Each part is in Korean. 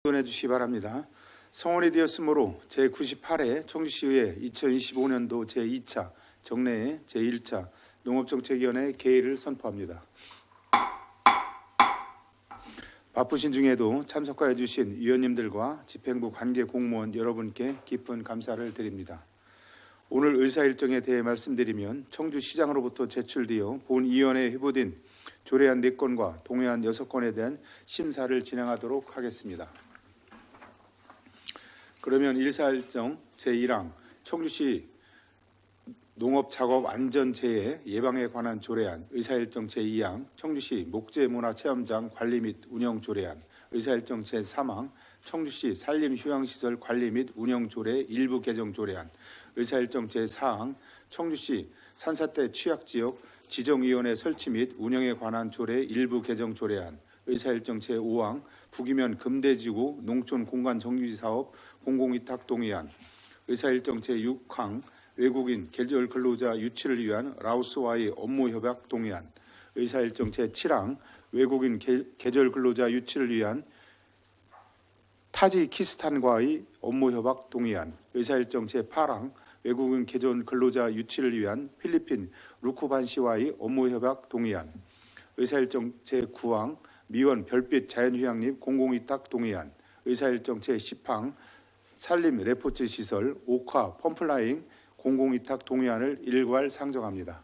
don해 주시기 바랍니다. 성원이 되었으므로 제98회 청주시의회 2025년도 제2차 정례회 제1차 농업정책위원회 개의를 선포합니다. 바쁘신 중에도 참석하여 주신 위원님들과 집행부 관계 공무원 여러분께 깊은 감사를 드립니다. 오늘 의사일정에 대해 말씀드리면 청주시장으로부터 제출되어 본위원회에 회부된 조례안 4건과 동의안 6건에 대한 심사를 진행하도록 하겠습니다. 그러면 의사일정 제1항 청주시 농업작업안전재해 예방에 관한 조례안, 의사일정 제2항 청주시 목재문화체험장 관리 및 운영 조례안, 의사일정 제3항 청주시 산림휴양시설 관리 및 운영 조례 일부 개정 조례안, 의사일정 제4항 청주시 산사태 취약지역 지정위원회 설치 및 운영에 관한 조례 일부 개정 조례안, 의사일정 제5항 북이면 금대지구 농촌공간정비사업 공공위탁 동의안, 의사일정 제6항 외국인 계절 근로자 유치를 위한 라오스와의 업무협약 동의안, 의사일정 제7항 외국인 계절 근로자 유치를 위한 타지키스탄과의 업무협약 동의안, 의사일정 제8항 외국인 계절 근로자 유치를 위한 필리핀 루쿠반시와의 업무협약 동의안, 의사일정 제9항 미원 별빛 자연휴양림 공공위탁 동의안, 의사일정 제10항 산림 레포츠 시설 옥화 펌플라잉 공공위탁 동의안을 일괄 상정합니다.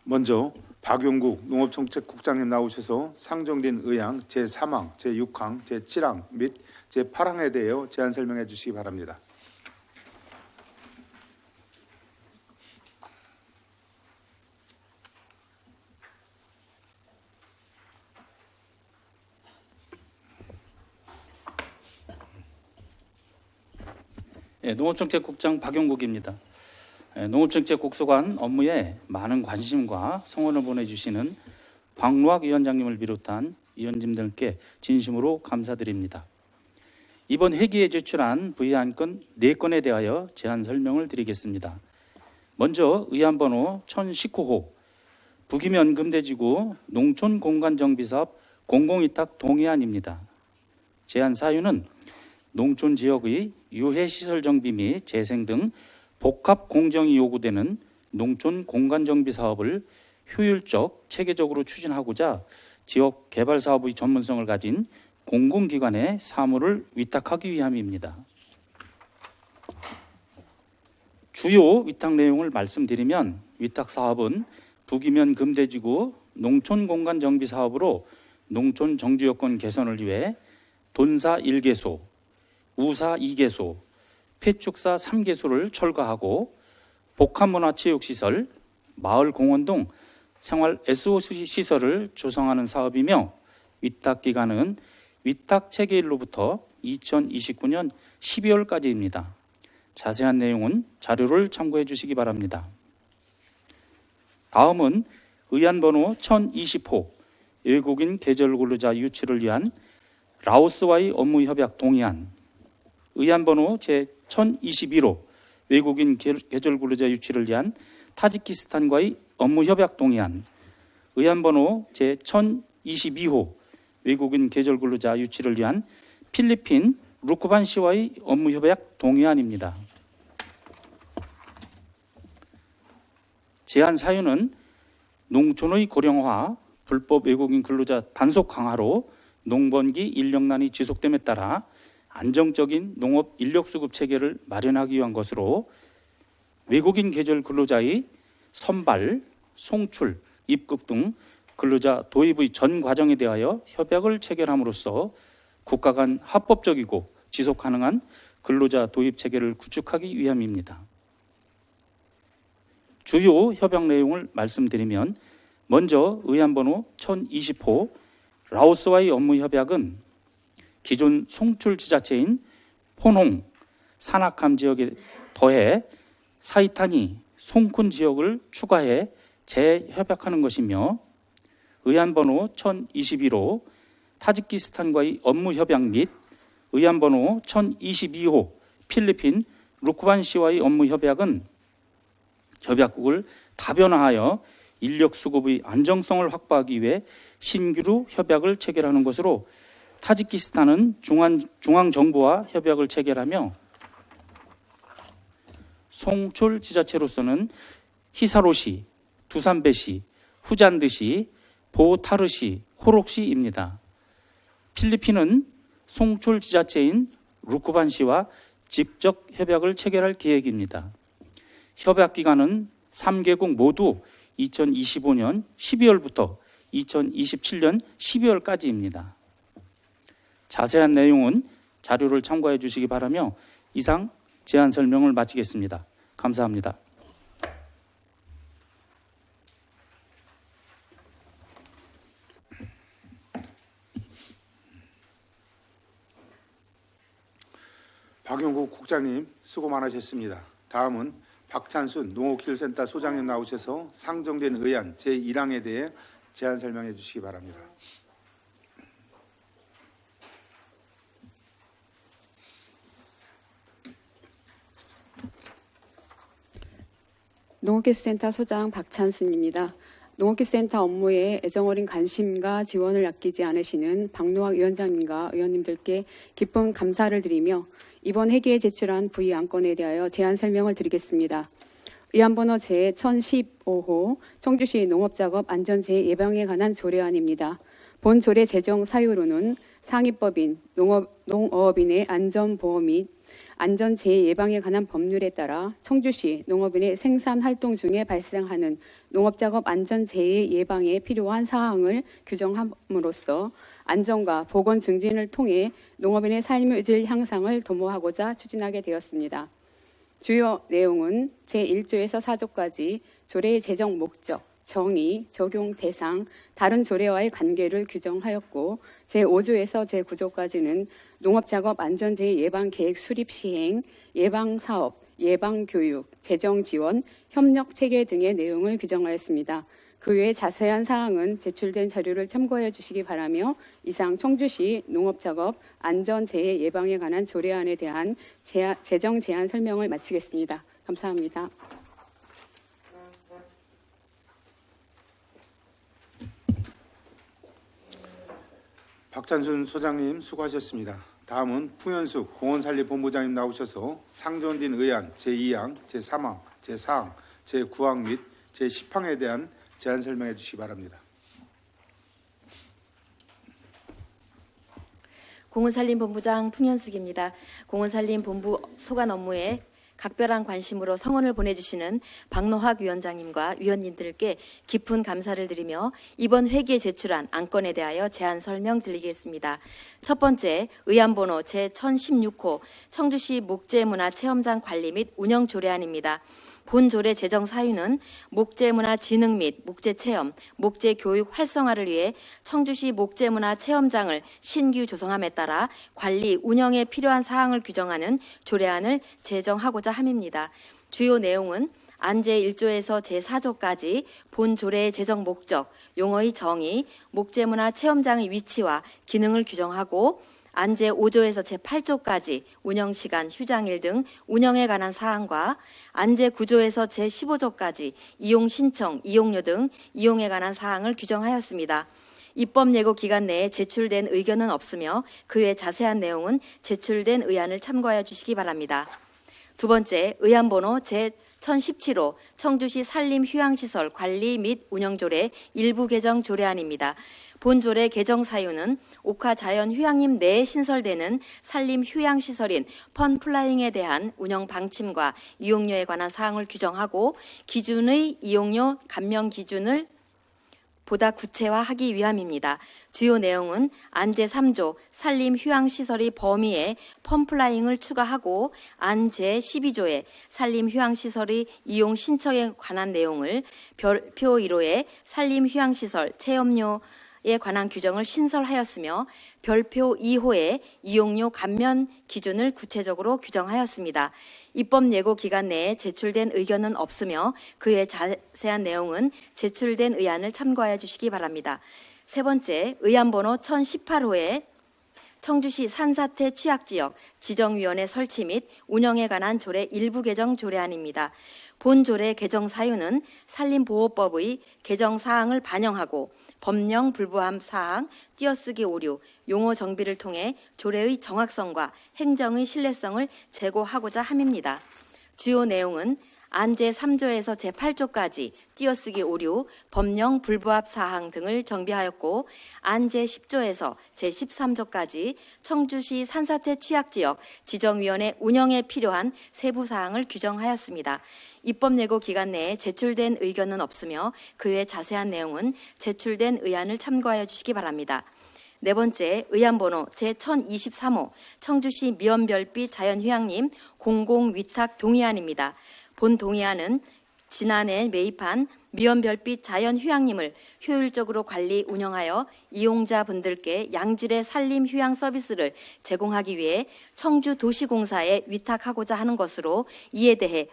먼저 박용국 농업정책국장님 나오셔서 상정된 의항 제3항, 제6항, 제7항 및 제8항에 대하여 제안 설명해 주시기 바랍니다. 농업정책국장 박용국입니다. 농업정책국소관 업무에 많은 관심과 성원을 보내주시는 박노학 위원장님을 비롯한 위원님들께 진심으로 감사드립니다. 이번 회기에 제출한 부의안건 4건에 대하여 제안 설명을 드리겠습니다. 먼저 의안번호 1019호 북이면 금대지구 농촌공간정비사업 공공위탁 동의안입니다. 제안 사유는 농촌 지역의 유해시설 정비 및 재생 등 복합 공정이 요구되는 농촌 공간 정비 사업을 효율적, 체계적으로 추진하고자 지역 개발 사업의 전문성을 가진 공공기관에 사무를 위탁하기 위함입니다. 주요 위탁 내용을 말씀드리면 위탁 사업은 북이면 금대지구 농촌 공간 정비 사업으로 농촌 정주 여건 개선을 위해 돈사 1개소, 우사 2개소, 폐축사 3개소를 철거하고 복합문화체육시설, 마을공원 등 생활 SOC 시설을 조성하는 사업이며 위탁기간은 위탁체계일로부터 2029년 12월까지입니다. 자세한 내용은 자료를 참고해 주시기 바랍니다. 다음은 의안번호 1020호 외국인 계절근로자 유치를 위한 라오스와의 업무협약 동의안, 의안번호 제1021호 외국인 계절근로자 유치를 위한 타지키스탄과의 업무협약 동의안, 의안번호 제1022호 외국인 계절근로자 유치를 위한 필리핀 루쿠반시와의 업무협약 동의안입니다. 제안 사유는 농촌의 고령화, 불법 외국인 근로자 단속 강화로 농번기 인력난이 지속됨에 따라 안정적인 농업 인력 수급 체계를 마련하기 위한 것으로 외국인 계절 근로자의 선발, 송출, 입국 등 근로자 도입의 전 과정에 대하여 협약을 체결함으로써 국가 간 합법적이고 지속 가능한 근로자 도입 체계를 구축하기 위함입니다. 주요 협약 내용을 말씀드리면 먼저 의안번호 1020호 라오스와의 업무협약은 기존 송출 지자체인 포농, 산악함 지역에 더해 사이타니, 송쿤 지역을 추가해 재협약하는 것이며 의안번호 1021호 타지키스탄과의 업무협약 및 의안번호 1022호 필리핀 루쿠반시와의 업무협약은 협약국을 다변화하여 인력 수급의 안정성을 확보하기 위해 신규로 협약을 체결하는 것으로 타지키스탄은 중앙정부와 협약을 체결하며 송출 지자체로서는 히사로시, 두산베시, 후잔드시, 보타르시, 호록시입니다. 필리핀은 송출 지자체인 루쿠반시와 직접 협약을 체결할 계획입니다. 협약 기간은 3개국 모두 2025년 12월부터 2027년 12월까지입니다. 자세한 내용은 자료를 참고해 주시기 바라며 이상 제안 설명을 마치겠습니다. 감사합니다. 박용국 국장님 수고 많으셨습니다. 다음은 박찬순 농업기술센터 소장님 나오셔서 상정된 의안 제1항에 대해 제안 설명해 주시기 바랍니다. 농업기술센터 소장 박찬순입니다. 농업기술센터 업무에 애정어린 관심과 지원을 아끼지 않으시는 박노학 위원장님과 의원님들께 깊은 감사를 드리며 이번 회기에 제출한 부의 안건에 대하여 제안 설명을 드리겠습니다. 의안번호 제1015호 청주시 농업작업 안전재해 예방에 관한 조례안입니다. 본 조례 제정 사유로는 상위법인 농어업인의 안전보호 및 안전재해 예방에 관한 법률에 따라 청주시 농업인의 생산활동 중에 발생하는 농업작업 안전재해 예방에 필요한 사항을 규정함으로써 안전과 보건 증진을 통해 농업인의 삶의 질 향상을 도모하고자 추진하게 되었습니다. 주요 내용은 제1조에서 4조까지 조례의 제정 목적, 정의, 적용 대상, 다른 조례와의 관계를 규정하였고 제5조에서 제9조까지는 농업작업 안전재해 예방계획 수립 시행, 예방사업, 예방교육, 재정지원, 협력체계 등의 내용을 규정하였습니다. 그 외 자세한 사항은 제출된 자료를 참고해 주시기 바라며 이상 청주시 농업작업 안전재해 예방에 관한 조례안에 대한 제정 제안 설명을 마치겠습니다. 감사합니다. 박찬순 소장님 수고하셨습니다. 다음은 풍현숙 공원산림본부장님 나오셔서 상정된 의안 제2항, 제3항, 제4항, 제9항 및 제10항에 대한 제안 설명해 주시기 바랍니다. 공원산림본부장 풍현숙입니다. 공원산림본부 소관 업무에 각별한 관심으로 성원을 보내주시는 박노학 위원장님과 위원님들께 깊은 감사를 드리며 이번 회기에 제출한 안건에 대하여 제안 설명 드리겠습니다. 첫 번째, 의안번호 제1016호 청주시 목재문화체험장 관리 및 운영 조례안입니다. 본 조례 제정 사유는 목재문화 진흥 및 목재체험, 목재교육 활성화를 위해 청주시 목재문화 체험장을 신규 조성함에 따라 관리, 운영에 필요한 사항을 규정하는 조례안을 제정하고자 함입니다. 주요 내용은 안제 1조에서 제4조까지 본 조례의 제정 목적, 용어의 정의, 목재문화 체험장의 위치와 기능을 규정하고 안제 5조에서 제8조까지 운영시간, 휴장일 등 운영에 관한 사항과 안제 9조에서 제15조까지 이용신청, 이용료 등 이용에 관한 사항을 규정하였습니다. 입법 예고 기간 내에 제출된 의견은 없으며 그 외 자세한 내용은 제출된 의안을 참고하여 주시기 바랍니다. 두 번째, 의안번호 제1017호 청주시 산림휴양시설 관리 및 운영조례 일부 개정 조례안입니다. 본 조례 개정 사유는 옥화자연휴양림 내에 신설되는 산림휴양시설인 펀플라잉에 대한 운영 방침과 이용료에 관한 사항을 규정하고 기준의 이용료 감면 기준을 보다 구체화하기 위함입니다. 주요 내용은 안제 3조 산림휴양시설의 범위에 펌플라잉을 추가하고 안제 12조에 산림휴양시설의 이용 신청에 관한 내용을 별표 1호에 산림휴양시설 체험료에 관한 규정을 신설하였으며 별표 2호에 이용료 감면 기준을 구체적으로 규정하였습니다. 입법 예고 기간 내에 제출된 의견은 없으며 그의 자세한 내용은 제출된 의안을 참고하여 주시기 바랍니다. 세 번째, 의안번호 1018호에 청주시 산사태 취약지역 지정위원회 설치 및 운영에 관한 조례 일부 개정 조례안입니다. 본 조례 개정 사유는 산림보호법의 개정 사항을 반영하고 법령 불부함 사항, 띄어쓰기 오류, 용어 정비를 통해 조례의 정확성과 행정의 신뢰성을 제고하고자 함입니다. 주요 내용은 안 제3조에서 제8조까지 띄어쓰기 오류, 법령 불부합 사항 등을 정비하였고 안 제10조에서 제13조까지 청주시 산사태 취약지역 지정위원회 운영에 필요한 세부 사항을 규정하였습니다. 입법 예고 기간 내에 제출된 의견은 없으며 그 외 자세한 내용은 제출된 의안을 참고하여 주시기 바랍니다. 네 번째, 의안번호 제1023호 청주시 미연별빛 자연휴양림 공공위탁 동의안입니다. 본 동의안은 지난해 매입한 미연별빛 자연휴양림을 효율적으로 관리 운영하여 이용자분들께 양질의 산림 휴양 서비스를 제공하기 위해 청주도시공사에 위탁하고자 하는 것으로 이에 대해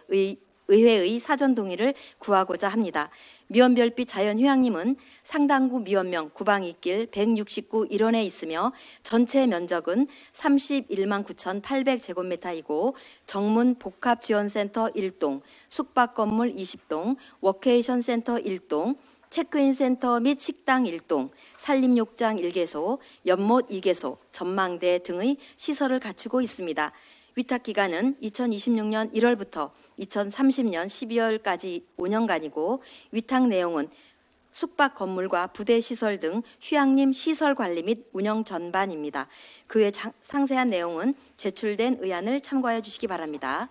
의회의 사전 동의를 구하고자 합니다. 미연별빛 자연휴양림은 상당구 미연명 구방이길 169 일원에 있으며 전체 면적은 31만 9,800제곱미터이고 정문 복합지원센터 1동, 숙박건물 20동, 워케이션 센터 1동, 체크인 센터 및 식당 1동, 산림욕장 1개소, 연못 2개소, 전망대 등의 시설을 갖추고 있습니다. 위탁 기간은 2026년 1월부터 2030년 12월까지 5년간이고 위탁 내용은 숙박 건물과 부대 시설 등 휴양림 시설 관리 및 운영 전반입니다. 그 외 상세한 내용은 제출된 의안을 참고하여 주시기 바랍니다.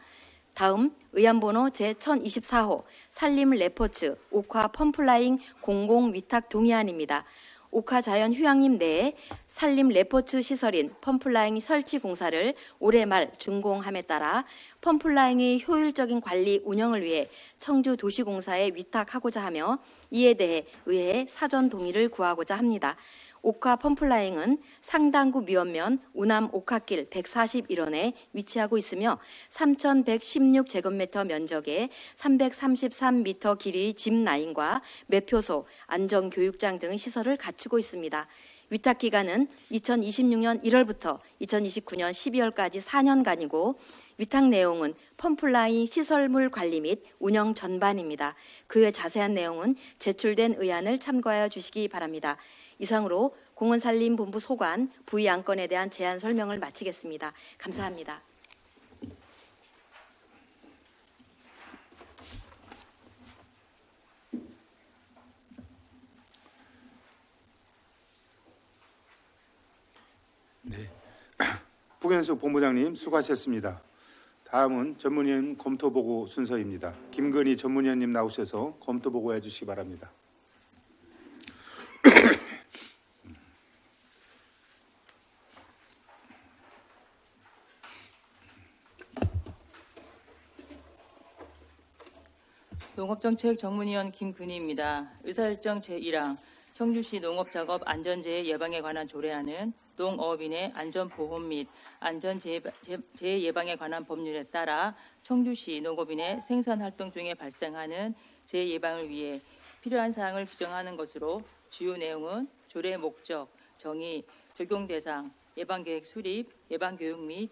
다음 의안번호 제1024호 산림 레포츠 옥화 펌플라잉 공공위탁 동의안입니다. 옥화 자연휴양림 내에 산림 레포츠 시설인 펌플라잉 설치 공사를 올해 말 준공함에 따라 펌플라잉의 효율적인 관리 운영을 위해 청주도시공사에 위탁하고자 하며 이에 대해 의회의 사전 동의를 구하고자 합니다. 옥화 펌플라잉은 상당구 미원면 우남 옥화길 141원에 위치하고 있으며 3,116제곱미터 면적에 333m 길이의 집 라인과 매표소, 안전교육장 등의 시설을 갖추고 있습니다. 위탁 기간은 2026년 1월부터 2029년 12월까지 4년간이고 위탁 내용은 펌플라인 시설물 관리 및 운영 전반입니다. 그 외 자세한 내용은 제출된 의안을 참고하여 주시기 바랍니다. 이상으로 공원산림본부 소관 부의 안건에 대한 제안 설명을 마치겠습니다. 감사합니다. 북현숙 본부장님 수고하셨습니다. 다음은 전문위원 검토보고 순서입니다. 김건희 전문위원님 나오셔서 검토보고 해주시기 바랍니다. 농업정책 전문위원 김근희입니다. 의사일정 제1항 청주시 농업작업 안전재해 예방에 관한 조례안은 농업인의 안전보험 및 안전재해 예방에 관한 법률에 따라 청주시 농업인의 생산활동 중에 발생하는 재해 예방을 위해 필요한 사항을 규정하는 것으로 주요 내용은 조례의 목적, 정의, 적용 대상, 예방계획 수립, 예방교육 및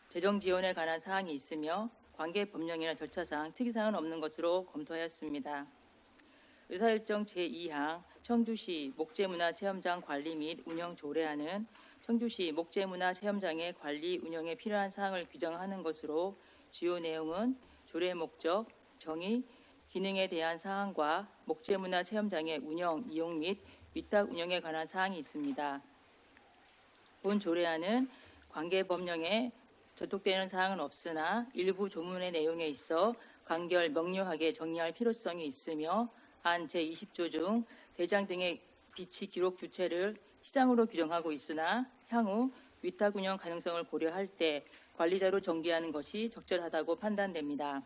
재정 지원에 관한 사항이 있으며 관계 법령이나 절차상 특이사항은 없는 것으로 검토하였습니다. 의사일정 제2항 청주시 목재문화체험장 관리 및 운영 조례안은 청주시 목재문화체험장의 관리 운영에 필요한 사항을 규정하는 것으로 주요 내용은 조례의 목적, 정의, 기능에 대한 사항과 목재문화체험장의 운영, 이용 및 위탁 운영에 관한 사항이 있습니다. 본 조례안은 관계 법령에 저촉되는 사항은 없으나 일부 조문의 내용에 있어 간결 명료하게 정리할 필요성이 있으며 안 제20조 중 대장 등의 비치 기록 주체를 시장으로 규정하고 있으나 향후 위탁 운영 가능성을 고려할 때 관리자로 정비하는 것이 적절하다고 판단됩니다.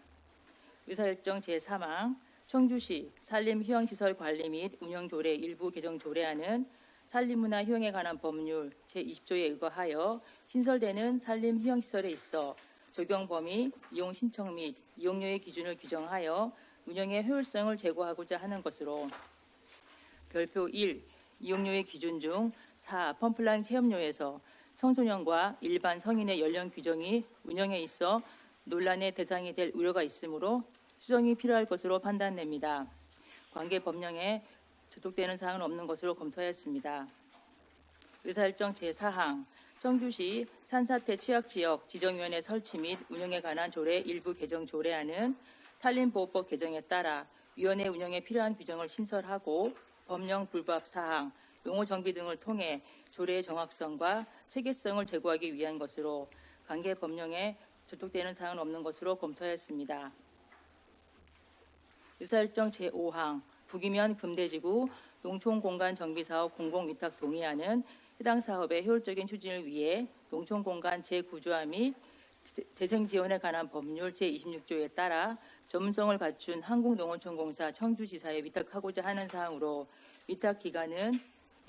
의사일정 제3항 청주시 산림휴양시설 관리 및 운영조례 일부 개정 조례안은 산림문화 휴양에 관한 법률 제20조에 의거하여 신설되는 산림휴양시설에 있어 적용 범위, 이용 신청 및 이용료의 기준을 규정하여 운영의 효율성을 제고하고자 하는 것으로 별표 1, 이용료의 기준 중 4, 펌플라잉 체험료에서 청소년과 일반 성인의 연령 규정이 운영에 있어 논란의 대상이 될 우려가 있으므로 수정이 필요할 것으로 판단됩니다. 관계 법령에 저촉되는 사항은 없는 것으로 검토하였습니다. 의사일정 제4항 청주시 산사태 취약지역 지정위원회 설치 및 운영에 관한 조례 일부 개정 조례안은 산림보호법 개정에 따라 위원회 운영에 필요한 규정을 신설하고 법령 불법 사항, 용어 정비 등을 통해 조례의 정확성과 체계성을 제고하기 위한 것으로 관계 법령에 저촉되는 사항은 없는 것으로 검토하였습니다. 의사일정 제5항 북이면 금대지구 농촌공간 정비사업 공공위탁 동의안은 해당 사업의 효율적인 추진을 위해 농촌공간 재구조화 및 재생지원에 관한 법률 제26조에 따라 전문성을 갖춘 한국농어촌공사 청주지사에 위탁하고자 하는 사항으로 위탁 기간은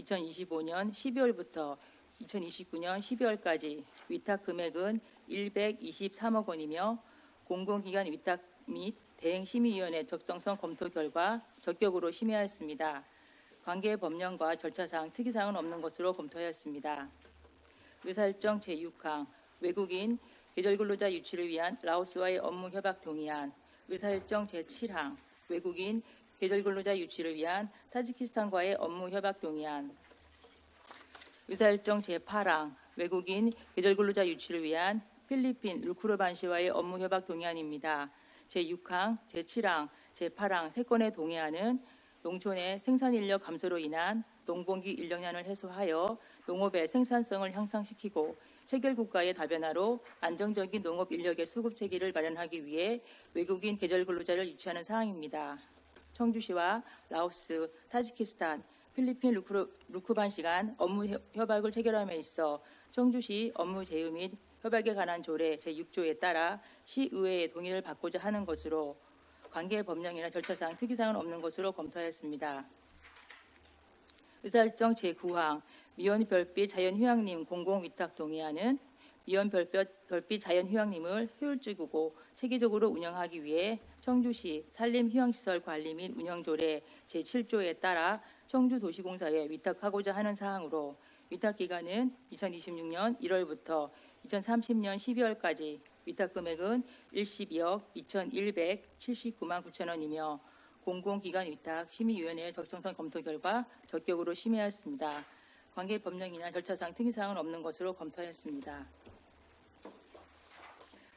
2025년 12월부터 2029년 12월까지, 위탁 금액은 123억 원이며 공공기관 위탁 및 대행심의위원회 적정성 검토 결과 적격으로 심의하였습니다. 관계 법령과 절차상 특이사항은 없는 것으로 검토하였습니다. 의사일정 제6항 외국인 계절근로자 유치를 위한 라오스와의 업무 협약 동의안, 의사일정 제7항 외국인 계절근로자 유치를 위한 타지키스탄과의 업무 협약 동의안, 의사일정 제8항 외국인 계절근로자 유치를 위한 필리핀 루크르반시와의 업무 협약 동의안입니다. 제6항, 제7항, 제8항 세 건의 동의안은 농촌의 생산인력 감소로 인한 농번기 인력난을 해소하여 농업의 생산성을 향상시키고 체결국가의 다변화로 안정적인 농업 인력의 수급 체계를 마련하기 위해 외국인 계절 근로자를 유치하는 사항입니다. 청주시와 라오스, 타지키스탄, 필리핀 루크반시 간 업무 협약을 체결함에 있어 청주시 업무 제휴 및 협약에 관한 조례 제6조에 따라 시의회의 동의를 받고자 하는 것으로 관계 법령이나 절차상 특이사항은 없는 것으로 검토하였습니다. 의사일정 제9항 미원 별빛 자연휴양림 공공위탁 동의안은 미원 별빛 자연휴양림을 효율적이고 체계적으로 운영하기 위해 청주시 산림휴양시설 관리 및 운영조례 제7조에 따라 청주도시공사에 위탁하고자 하는 사항으로 위탁 기간은 2026년 1월부터 2030년 12월까지, 위탁 금액은 12억 2,179만 9천 원이며 공공기관 위탁 심의위원회의 적정성 검토 결과 적격으로 심의하였습니다. 관계 법령이나 절차상 특이사항은 없는 것으로 검토하였습니다.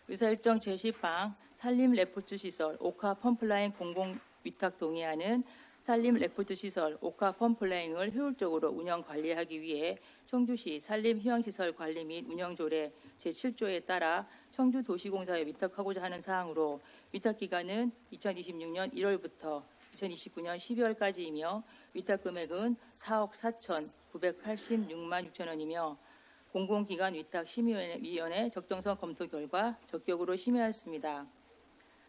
의사일정 제10항 산림 레포트 시설 옥화 펌플라인 공공위탁 동의안은 산림 레포트 시설 옥화 펌플라인을 효율적으로 운영 관리하기 위해 청주시 산림휴양시설 관리 및 운영조례 제7조에 따라 청주도시공사에 위탁하고자 하는 사항으로 위탁 기간은 2026년 1월부터 2029년 12월까지이며 위탁 금액은 4억 4,986만 6천 원이며 공공기관 위탁 심의위원회 적정성 검토 결과 적격으로 심의하였습니다.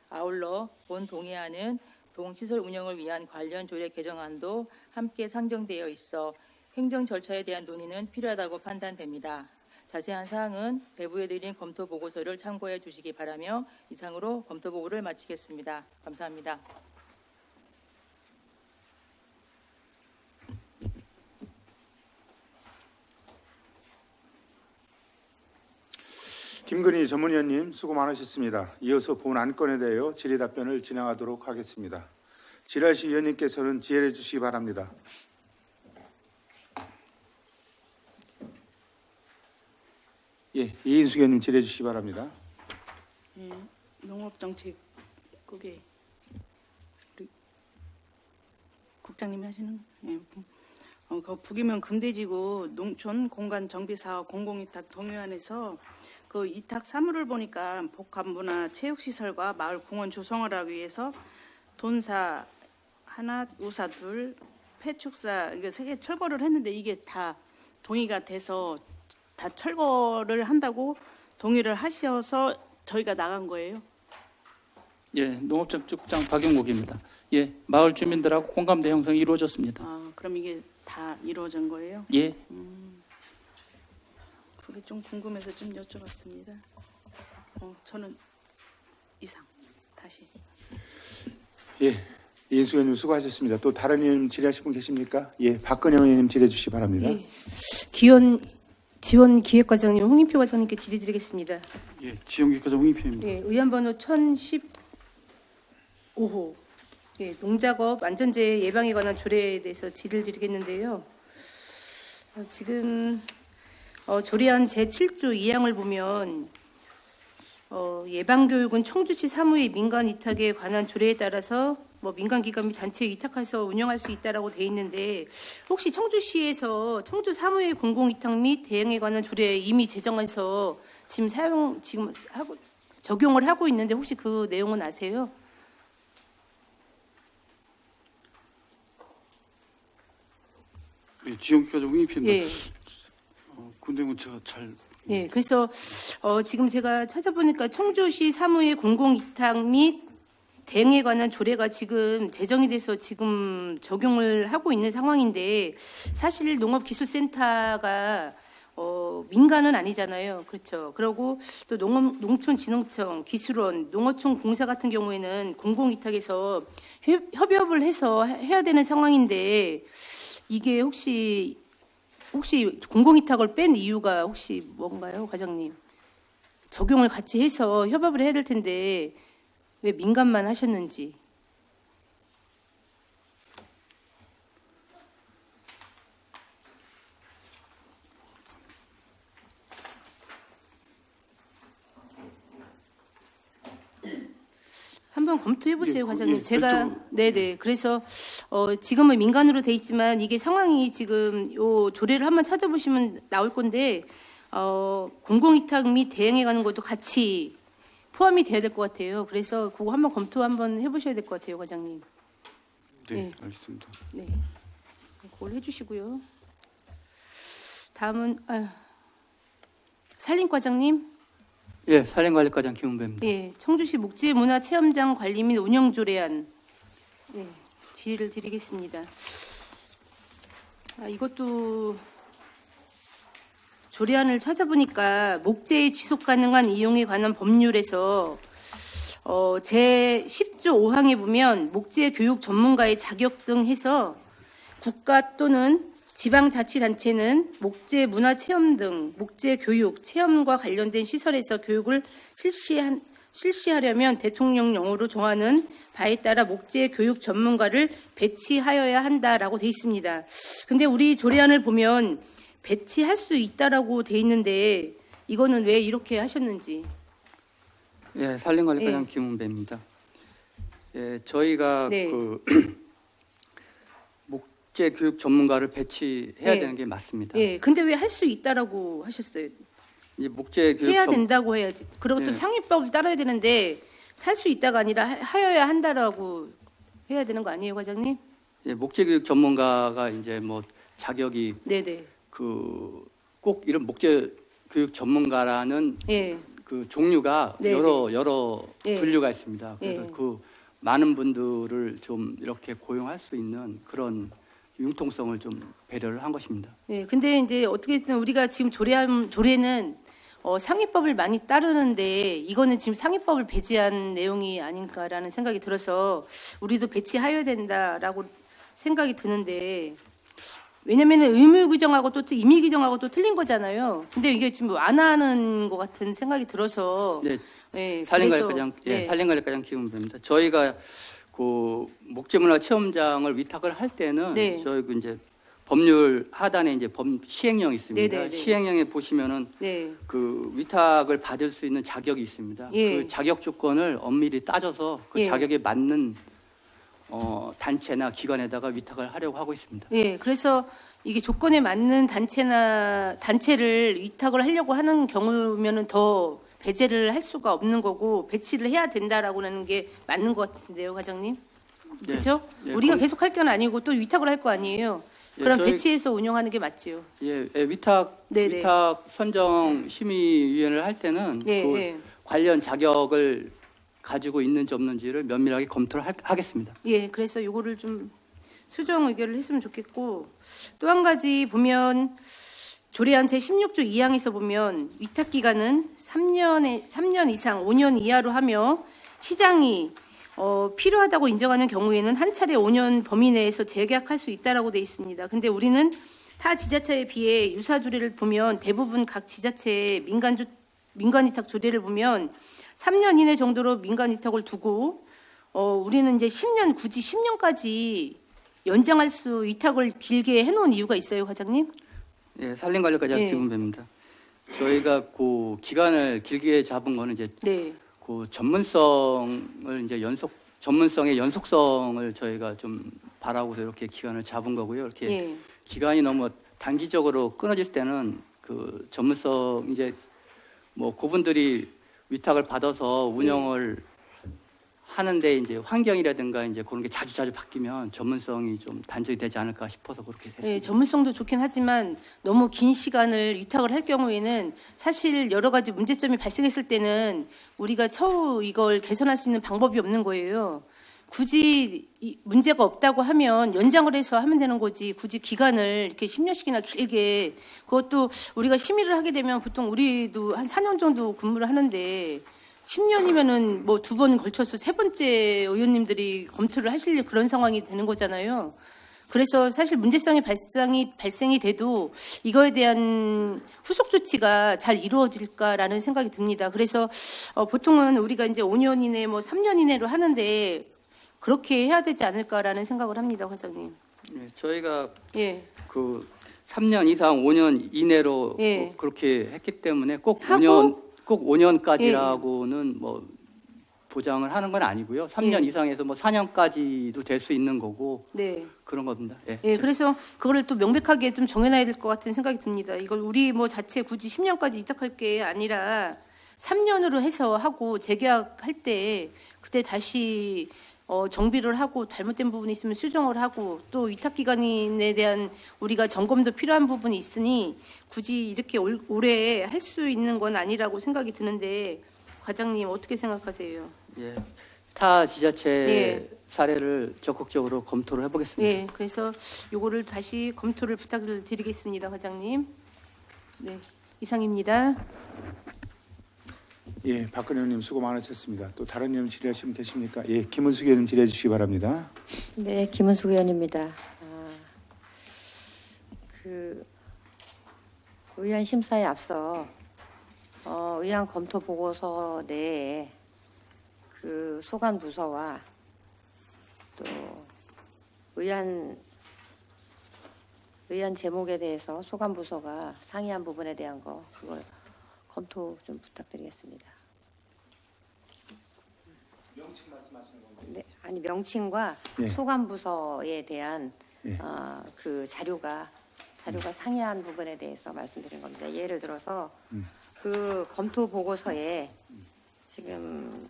아울러 본 동의안은 동시설 운영을 위한 관련 조례 개정안도 함께 상정되어 있어 행정 절차에 대한 논의는 필요하다고 판단됩니다. 자세한 사항은 배부해 드린 검토 보고서를 참고해 주시기 바라며 이상으로 검토 보고를 마치겠습니다. 감사합니다. 김근희 전문위원님 수고 많으셨습니다. 이어서 본 안건에 대하여 질의 답변을 진행하도록 하겠습니다. 질의하실 위원님께서는 지혜해 주시기 바랍니다. 예, 이인숙 의원님 질의해 주시기 바랍니다. 농업정책국의 우리 국장님이 하시는 그 북이면 금대지구 농촌 공간 정비 사업 공공위탁 동의안에서 그 위탁 사무를 보니까 복합문화 체육시설과 마을 공원 조성을 하기 위해서 돈사 하나, 우사 둘, 폐축사 이게 세 개 철거를 했는데 이게 다 동의가 돼서 다 철거를 한다고 동의를 하셔서 저희가 나간 거예요. 예, 농업정책국장 박영국입니다. 예, 마을 주민들하고 공감대 형성이 이루어졌습니다. 아, 그럼 이게 다 이루어진 거예요? 예, 그게 좀 궁금해서 좀 여쭤봤습니다. 저는 이상 다시. 예, 이인숙 의원님 수고하셨습니다. 또 다른 의원님 질의하실 분 계십니까? 예, 박근영 의원님 질의해 주시기 바랍니다. 예, 지원기획과장님 홍인표 과장님께 질의드리겠습니다. 예, 지원기획과장 홍익표입니다. 예, 의안번호 1010 5호 예, 농작업 안전재해 예방에 관한 조례에 대해서 질의를 드리겠는데요. 지금 조례안 제7조 2항을 보면 예방교육은 청주시 사무의 민간 위탁에 관한 조례에 따라서 민간기관 및 단체에 위탁해서 운영할 수 있다라고 돼 있는데 혹시 청주시에서 청주 사무의 공공위탁 및 대응에 관한 조례 이미 제정해서 지금 적용을 하고 있는데 혹시 그 내용은 아세요? 예, 지역기가 적응입니다. 예. 그 내용은 제가 잘 예, 그래서 지금 제가 찾아보니까 청주시 사무의 공공위탁 및 대응에 관한 조례가 지금 제정이 돼서 지금 적용을 하고 있는 상황인데 사실 농업기술센터가 민간은 아니잖아요. 그렇죠. 그리고 또 농촌진흥청, 기술원, 농어촌 공사 같은 경우에는 공공위탁에서 협업을 해서 해야 되는 상황인데 이게 혹시 공공위탁을 뺀 이유가 혹시 뭔가요, 과장님? 적용을 같이 해서 협업을 해야 될 텐데 왜 민간만 하셨는지. 한번 검토해 보세요, 과장님. 제가 네네. 그래서 지금은 민간으로 돼 있지만 이게 상황이 지금 요 조례를 한번 찾아보시면 나올 건데 공공위탁 및 대응해 가는 것도 같이 포함이 돼야 될 것 같아요. 그래서 그거 한번 검토 한번 해보셔야 될 것 같아요, 과장님. 네, 네. 알겠습니다. 네, 그걸 해주시고요. 다음은 산림과장님. 예, 산림관리과장 김은배입니다. 예, 청주시 목재문화체험장 관리 및 운영 조례안 예, 질의를 드리겠습니다. 이것도 조례안을 찾아보니까 목재의 지속 가능한 이용에 관한 법률에서 제 10조 5항에 보면 목재 교육 전문가의 자격 등 해서 국가 또는 지방자치단체는 목재 문화체험 등 목재 교육, 체험과 관련된 시설에서 교육을 실시하려면 대통령령으로 정하는 바에 따라 목재 교육 전문가를 배치하여야 한다라고 돼 있습니다. 근데 우리 조례안을 보면 배치할 수 있다라고 돼 있는데 이거는 왜 이렇게 하셨는지. 예, 산림관리과장 예. 김은배입니다. 예, 저희가 네. 목재 교육 전문가를 배치해야 예. 되는 게 맞습니다. 예, 근데 왜 할 수 있다라고 하셨어요? 이제 목재 교육 해야 된다고 해야지. 그리고 또 예. 상위법을 따라야 되는데 살 수 있다가 아니라 하여야 한다라고 해야 되는 거 아니에요, 과장님? 예, 목재 교육 전문가가 이제 자격이 네네. 꼭 이런 목재 교육 전문가라는 예, 그 종류가 네, 여러 예. 분류가 있습니다. 그래서 예. 그 많은 분들을 좀 이렇게 고용할 수 있는 그런 융통성을 좀 배려를 한 것입니다. 예. 근데 이제 어떻게든 우리가 지금 조례는 상위법을 많이 따르는데 이거는 지금 상위법을 배제한 내용이 아닌가라는 생각이 들어서 우리도 배치하여야 된다라고 생각이 드는데 왜냐면은 의무 규정하고 또 임의 규정하고 또 틀린 거잖아요. 근데 이게 지금 완화하는 것 같은 생각이 들어서 네, 예, 산림관리과장 그래서, 예. 산림관리과장 김은배입니다. 저희가 그 목재문화 체험장을 위탁을 할 때는 네. 저희 이제 법률 하단에 이제 시행령이 있습니다. 네, 네, 네. 시행령에 보시면은 네. 그 위탁을 받을 수 있는 자격이 있습니다. 예. 그 자격 조건을 엄밀히 따져서 그 예. 자격에 맞는 단체나 기관에다가 위탁을 하려고 하고 있습니다. 예, 그래서 이게 조건에 맞는 단체를 위탁을 하려고 하는 경우면은 더 배제를 할 수가 없는 거고 배치를 해야 된다라고 하는 게 맞는 것 같은데요, 과장님. 예. 그렇죠? 예, 우리가 계속 할 건 아니고 또 위탁을 할 거 아니에요. 예, 그럼 저희- 배치해서 운영하는 게 맞지요. 위탁 네네. 위탁 선정 심의위원회를 할 때는 예, 그 예. 관련 자격을 가지고 있는지 없는지를 면밀하게 검토를 하겠습니다. 예, 그래서 요거를 좀 수정 의결을 했으면 좋겠고 또 한 가지 보면 조례안 제16조 2항에서 보면 위탁 기간은 3년 이상 5년 이하로 하며 시장이 필요하다고 인정하는 경우에는 한 차례 5년 범위 내에서 재계약할 수 있다라고 돼 있습니다. 근데 우리는 타 지자체에 비해 유사 조례를 보면 대부분 각 지자체의 민간 위탁 조례를 보면 3년 이내 정도로 민간 위탁을 두고 우리는 이제 10년 굳이 10년까지 연장할 수 위탁을 길게 해놓은 이유가 있어요, 과장님? 예, 산림관리과장 예. 김은배입니다. 저희가 그 기간을 길게 잡은 거는 이제 네. 그 전문성을 이제 전문성의 연속성을 저희가 좀 바라고서 이렇게 기간을 잡은 거고요. 이렇게 예. 기간이 너무 단기적으로 끊어질 때는 그 전문성 이제 뭐 그분들이 위탁을 받아서 운영을 하는데 이제 환경이라든가 이제 그런 게 자주 바뀌면 전문성이 좀 단절이 되지 않을까 싶어서 그렇게 했습니다. 네, 전문성도 좋긴 하지만 너무 긴 시간을 위탁을 할 경우에는 사실 여러 가지 문제점이 발생했을 때는 우리가 처우 이걸 개선할 수 있는 방법이 없는 거예요. 굳이 문제가 없다고 하면 연장을 해서 하면 되는 거지 굳이 기간을 이렇게 10년씩이나 길게 그것도 우리가 심의를 하게 되면 보통 우리도 한 4년 정도 근무를 하는데 10년이면은 뭐 2번 걸쳐서 3번째 의원님들이 검토를 하실 그런 상황이 되는 거잖아요. 그래서 사실 문제성이 발생이 돼도 이거에 대한 후속 조치가 잘 이루어질까라는 생각이 듭니다. 그래서 보통은 우리가 이제 5년 이내 뭐 3년 이내로 하는데 그렇게 해야 되지 않을까라는 생각을 합니다, 과장님. 예, 저희가 예. 그 3년 이상 5년 이내로 예. 그렇게 했기 때문에 꼭 하고- 5년까지라고는 뭐 보장을 하는 건 아니고요. 3년 예. 이상에서 뭐 4년까지도 될 수 있는 거고 네. 그런 겁니다. 예. 예, 그래서 그거를 또 명백하게 좀 정해놔야 될 것 같은 생각이 듭니다. 이걸 우리 뭐 자체 굳이 10년까지 위탁할 게 아니라 3년으로 해서 하고 재계약할 때 그때 다시 정비를 하고 잘못된 부분이 있으면 수정을 하고 또 위탁 기간에 대한 우리가 점검도 필요한 부분이 있으니 굳이 이렇게 오래 할 수 있는 건 아니라고 생각이 드는데 과장님 어떻게 생각하세요? 예. 타 지자체 예. 사례를 적극적으로 검토를 해보겠습니다. 예, 그래서 요거를 다시 검토를 부탁을 드리겠습니다, 과장님. 네, 이상입니다. 예, 박근혜 의원님 수고 많으셨습니다. 또 다른 의원 질의하시면 계십니까? 예, 김은숙 의원님 질의해 주시기 바랍니다. 네, 김은숙 의원입니다. 그 의안 심사에 앞서 의안 검토 보고서 내에 그 소관 부서와 또 의안 제목에 대해서 소관 부서가 상의한 부분에 대한 거 그걸 검토 좀 부탁드리겠습니다. 명칭 말씀하시는 건가요? 네, 아니 명칭과 예. 소관 부서에 대한 예. 그 자료가 상이한 부분에 대해서 말씀드린 겁니다. 예를 들어서 그 검토 보고서에 지금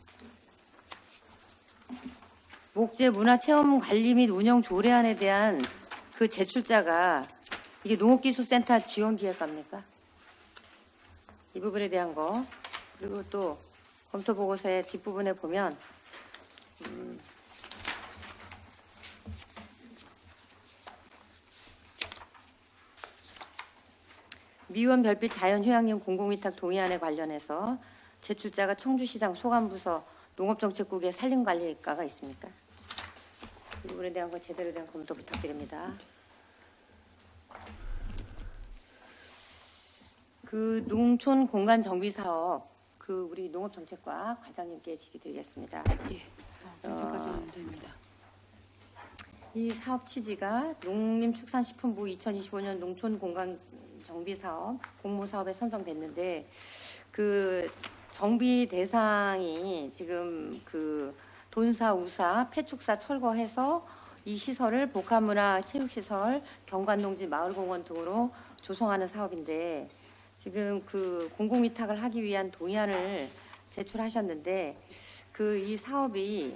목재 문화체험 관리 및 운영 조례안에 대한 그 제출자가 이게 농업기술센터 지원기획과입니까? 이 부분에 대한 거 그리고 또 검토 보고서의 뒷부분에 보면 미원 별빛 자연휴양림 공공위탁 동의안에 관련해서 제출자가 청주시장 소관부서 농업정책국의 산림관리과가 있습니까? 이 부분에 대한 거 제대로 된 검토 부탁드립니다. 그 농촌 공간 정비 사업 그 우리 농업정책과 과장님께 질의드리겠습니다. 정책과장 문제입니다. 이 사업 취지가 농림축산식품부 2025년 농촌 공간 정비 사업 공모 사업에 선정됐는데 그 정비 대상이 지금 그 돈사, 우사, 폐축사 철거해서 이 시설을 복합문화 체육시설, 경관농지, 마을공원 등으로 조성하는 사업인데 지금 그 공공위탁을 하기 위한 동의안을 제출하셨는데 그 이 사업이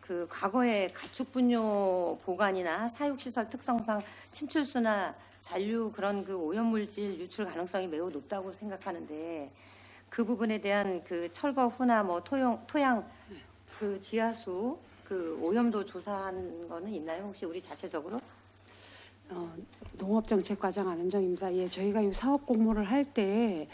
그 과거에 가축분뇨 보관이나 사육시설 특성상 침출수나 잔류 그런 그 오염물질 유출 가능성이 매우 높다고 생각하는데 그 부분에 대한 그 철거 후나 뭐 토양 그 지하수 그 오염도 조사한 거는 있나요? 혹시 우리 자체적으로? 농업정책과장 안은정입니다. 예, 저희가 이 사업 공모를 할 때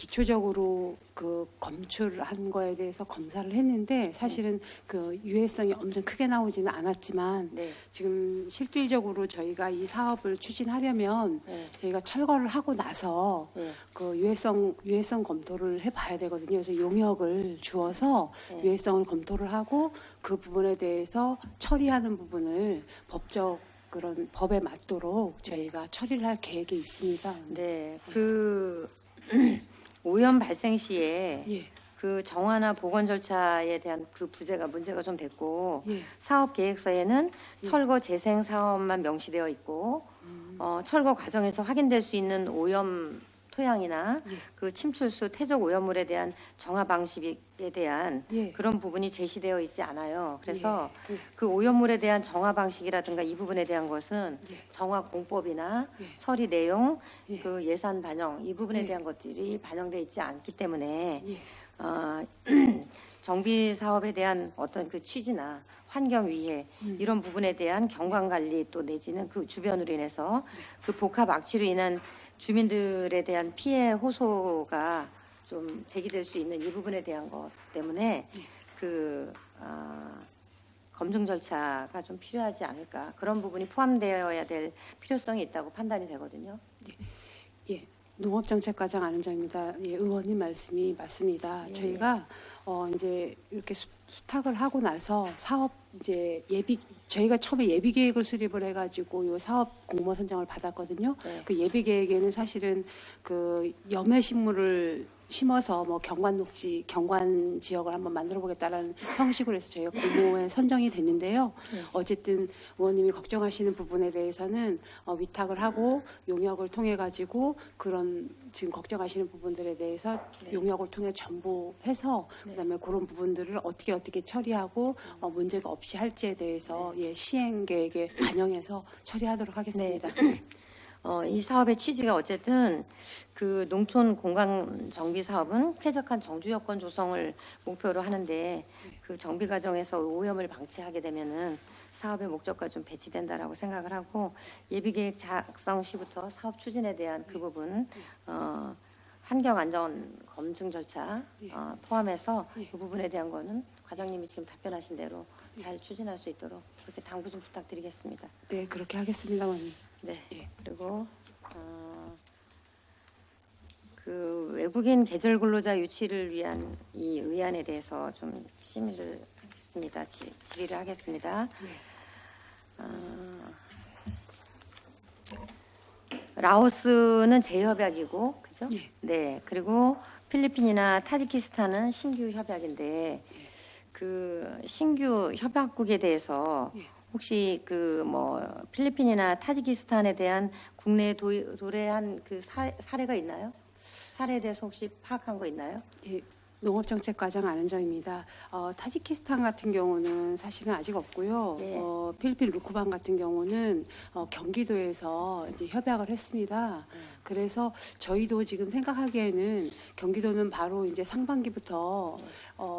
기초적으로 그 검출한 거에 대해서 검사를 했는데 사실은 그 유해성이 엄청 크게 나오지는 않았지만 네. 지금 실질적으로 저희가 이 사업을 추진하려면 네. 저희가 철거를 하고 나서 네. 그 유해성 검토를 해봐야 되거든요. 그래서 용역을 주어서 네. 유해성을 검토를 하고 그 부분에 대해서 처리하는 부분을 법적 그런 법에 맞도록 저희가 처리를 할 계획이 있습니다. 네. 그 오염 발생 시에 예, 그 정화나 보건 절차에 대한 그 문제가 좀 됐고 예, 사업 계획서에는 철거 재생 사업만 명시되어 있고 철거 과정에서 확인될 수 있는 오염 토양이나 예. 그 침출수 태적 오염물에 대한 정화 방식에 대한 예. 그런 부분이 제시되어 있지 않아요. 그래서 예. 그 오염물에 대한 정화 방식이라든가 이 부분에 대한 것은 예. 정화 공법이나 예. 처리 내용, 예. 그 예산 반영 이 부분에 예. 대한 것들이 반영되어 있지 않기 때문에 예. 정비 사업에 대한 어떤 그 취지나 환경 위해 이런 부분에 대한 경관 관리 또 내지는 그 주변으로 인해서 그 복합 악취로 인한 주민들에 대한 피해 호소가 좀 제기될 수 있는 이 부분에 대한 것 때문에 그 검증 절차가 좀 필요하지 않을까, 그런 부분이 포함되어야 될 필요성이 있다고 판단이 되거든요. 예, 농업정책과장 안은정입니다. 예, 의원님 말씀이 맞습니다. 예. 저희가 이제 이렇게 수탁을 하고 나서 사업 이제 저희가 처음에 예비 계획을 수립을 해가지고 요 사업 공모 선정을 받았거든요. 네. 그 예비 계획에는 사실은 그 염해 식물을 심어서 뭐 경관 지역을 한번 만들어 보겠다라는 형식으로 해서 저희가 공모에 선정이 됐는데요. 어쨌든 의원님이 걱정하시는 부분에 대해서는 위탁을 하고 용역을 통해 가지고 그런 지금 걱정하시는 부분들에 대해서 용역을 통해 전부 해서 그다음에 그런 부분들을 어떻게 처리하고 문제가 없이 할지에 대해서 예, 시행 계획에 반영해서 처리하도록 하겠습니다. 이 사업의 취지가 어쨌든 그 농촌 공간 정비 사업은 쾌적한 정주 여건 조성을 목표로 하는데 그 정비 과정에서 오염을 방치하게 되면은 사업의 목적과 좀 배치된다라고 생각을 하고 예비 계획 작성 시부터 사업 추진에 대한 그 부분 환경 안전 검증 절차 포함해서 그 부분에 대한 거는 과장님이 지금 답변하신 대로 잘 추진할 수 있도록 그렇게 당부 좀 부탁드리겠습니다. 네, 그렇게 하겠습니다, 의원님. 네. 예. 그리고 그 외국인 계절 근로자 유치를 위한 이 의안에 대해서 좀 심의를 하겠습니다. 질의를 하겠습니다. 라오스는 재협약이고, 그죠? 예. 네. 그리고 필리핀이나 타지키스탄은 신규 협약인데 그 신규 협약국에 대해서 예. 혹시 그 뭐 필리핀이나 타지키스탄에 대한 국내에 도래한 그 사례가 있나요? 사례에 대해서 혹시 파악한 거 있나요? 예, 농업정책과장 안은정입니다. 타지키스탄 같은 경우는 사실은 아직 없고요. 예. 필리핀 루크반 같은 경우는 경기도에서 이제 협약을 했습니다. 그래서 저희도 지금 생각하기에는 경기도는 바로 이제 상반기부터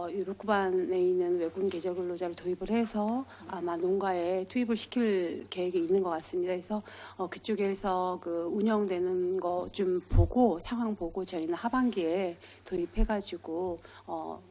이 루크반에 있는 외국인 계절 근로자를 도입을 해서 아마 농가에 투입을 시킬 계획이 있는 것 같습니다. 그래서 그쪽에서 그 운영되는 거 좀 보고 상황 보고 저희는 하반기에 도입해가지고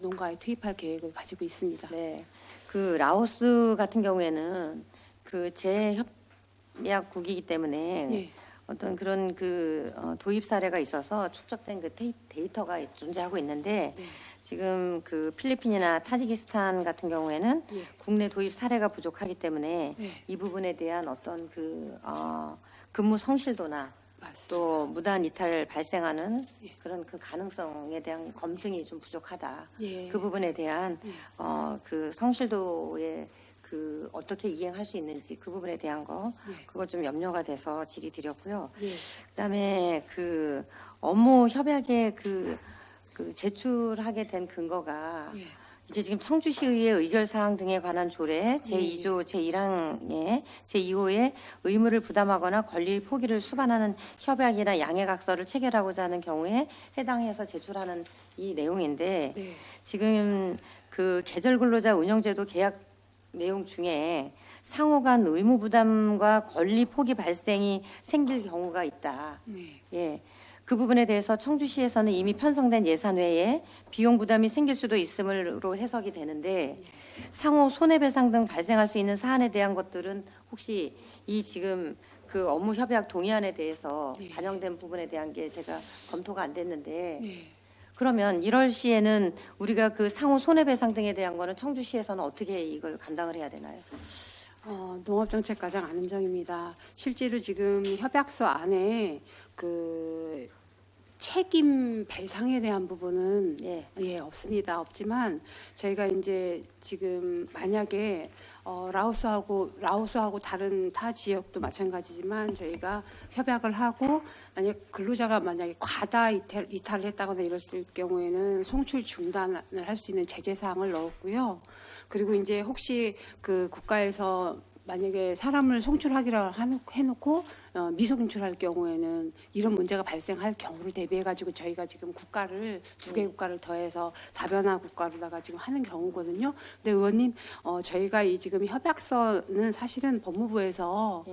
농가에 투입할 계획을 가지고 있습니다. 네. 그 라오스 같은 경우에는 그 재협약국이기 때문에 예. 어떤 그런 그 도입 사례가 있어서 축적된 그 데이터가 존재하고 있는데 네. 지금 그 필리핀이나 타지키스탄 같은 경우에는 예. 국내 도입 사례가 부족하기 때문에 네. 이 부분에 대한 어떤 그 근무 성실도나 맞습니다. 또 무단 이탈 발생하는 예. 그런 그 가능성에 대한 검증이 좀 부족하다. 예. 그 부분에 대한 예. 그 성실도에 그 어떻게 이행할 수 있는지 그 부분에 대한 거 예. 그거 좀 염려가 돼서 질의드렸고요. 예. 그다음에 그 업무 협약에 그 제출하게 된 근거가 예. 이게 지금 청주시의회 의결사항 등에 관한 조례 제2조 제1항의 제2호의 의무를 부담하거나 권리의 포기를 수반하는 협약이나 양해각서를 체결하고자 하는 경우에 해당해서 제출하는 이 내용인데 네. 지금 그 계절근로자 운영제도 계약 내용 중에 상호간 의무 부담과 권리 포기 발생이 생길 경우가 있다. 네. 예. 그 부분에 대해서 청주시에서는 이미 편성된 예산 외에 비용 부담이 생길 수도 있음으로 해석이 되는데 상호 손해배상 등 발생할 수 있는 사안에 대한 것들은 혹시 이 지금 그 업무 협약 동의안에 대해서 네. 반영된 부분에 대한 게 제가 검토가 안 됐는데 네. 그러면 1월 시에는 우리가 그 상호 손해배상 등에 대한 거는 청주시에서는 어떻게 이걸 감당을 해야 되나요? 농업정책과장 안은정입니다. 실제로 지금 협약서 안에 그 책임 배상에 대한 부분은 예. 없습니다. 없지만 저희가 이제 지금 만약에 라오스하고 다른 타 지역도 마찬가지지만 저희가 협약을 하고 만약 근로자가 만약에 과다 이탈을 했다거나 이랬을 경우에는 송출 중단을 할 수 있는 제재 사항을 넣었고요. 그리고 이제 혹시 그 국가에서 만약에 사람을 송출하기로 해놓고 미송출할 경우에는 이런 문제가 발생할 경우를 대비해가지고 저희가 지금 국가를 두 개 국가를 더해서 다변화 국가로다가 지금 하는 경우거든요. 근데 의원님, 저희가 이 지금 협약서는 사실은 법무부에서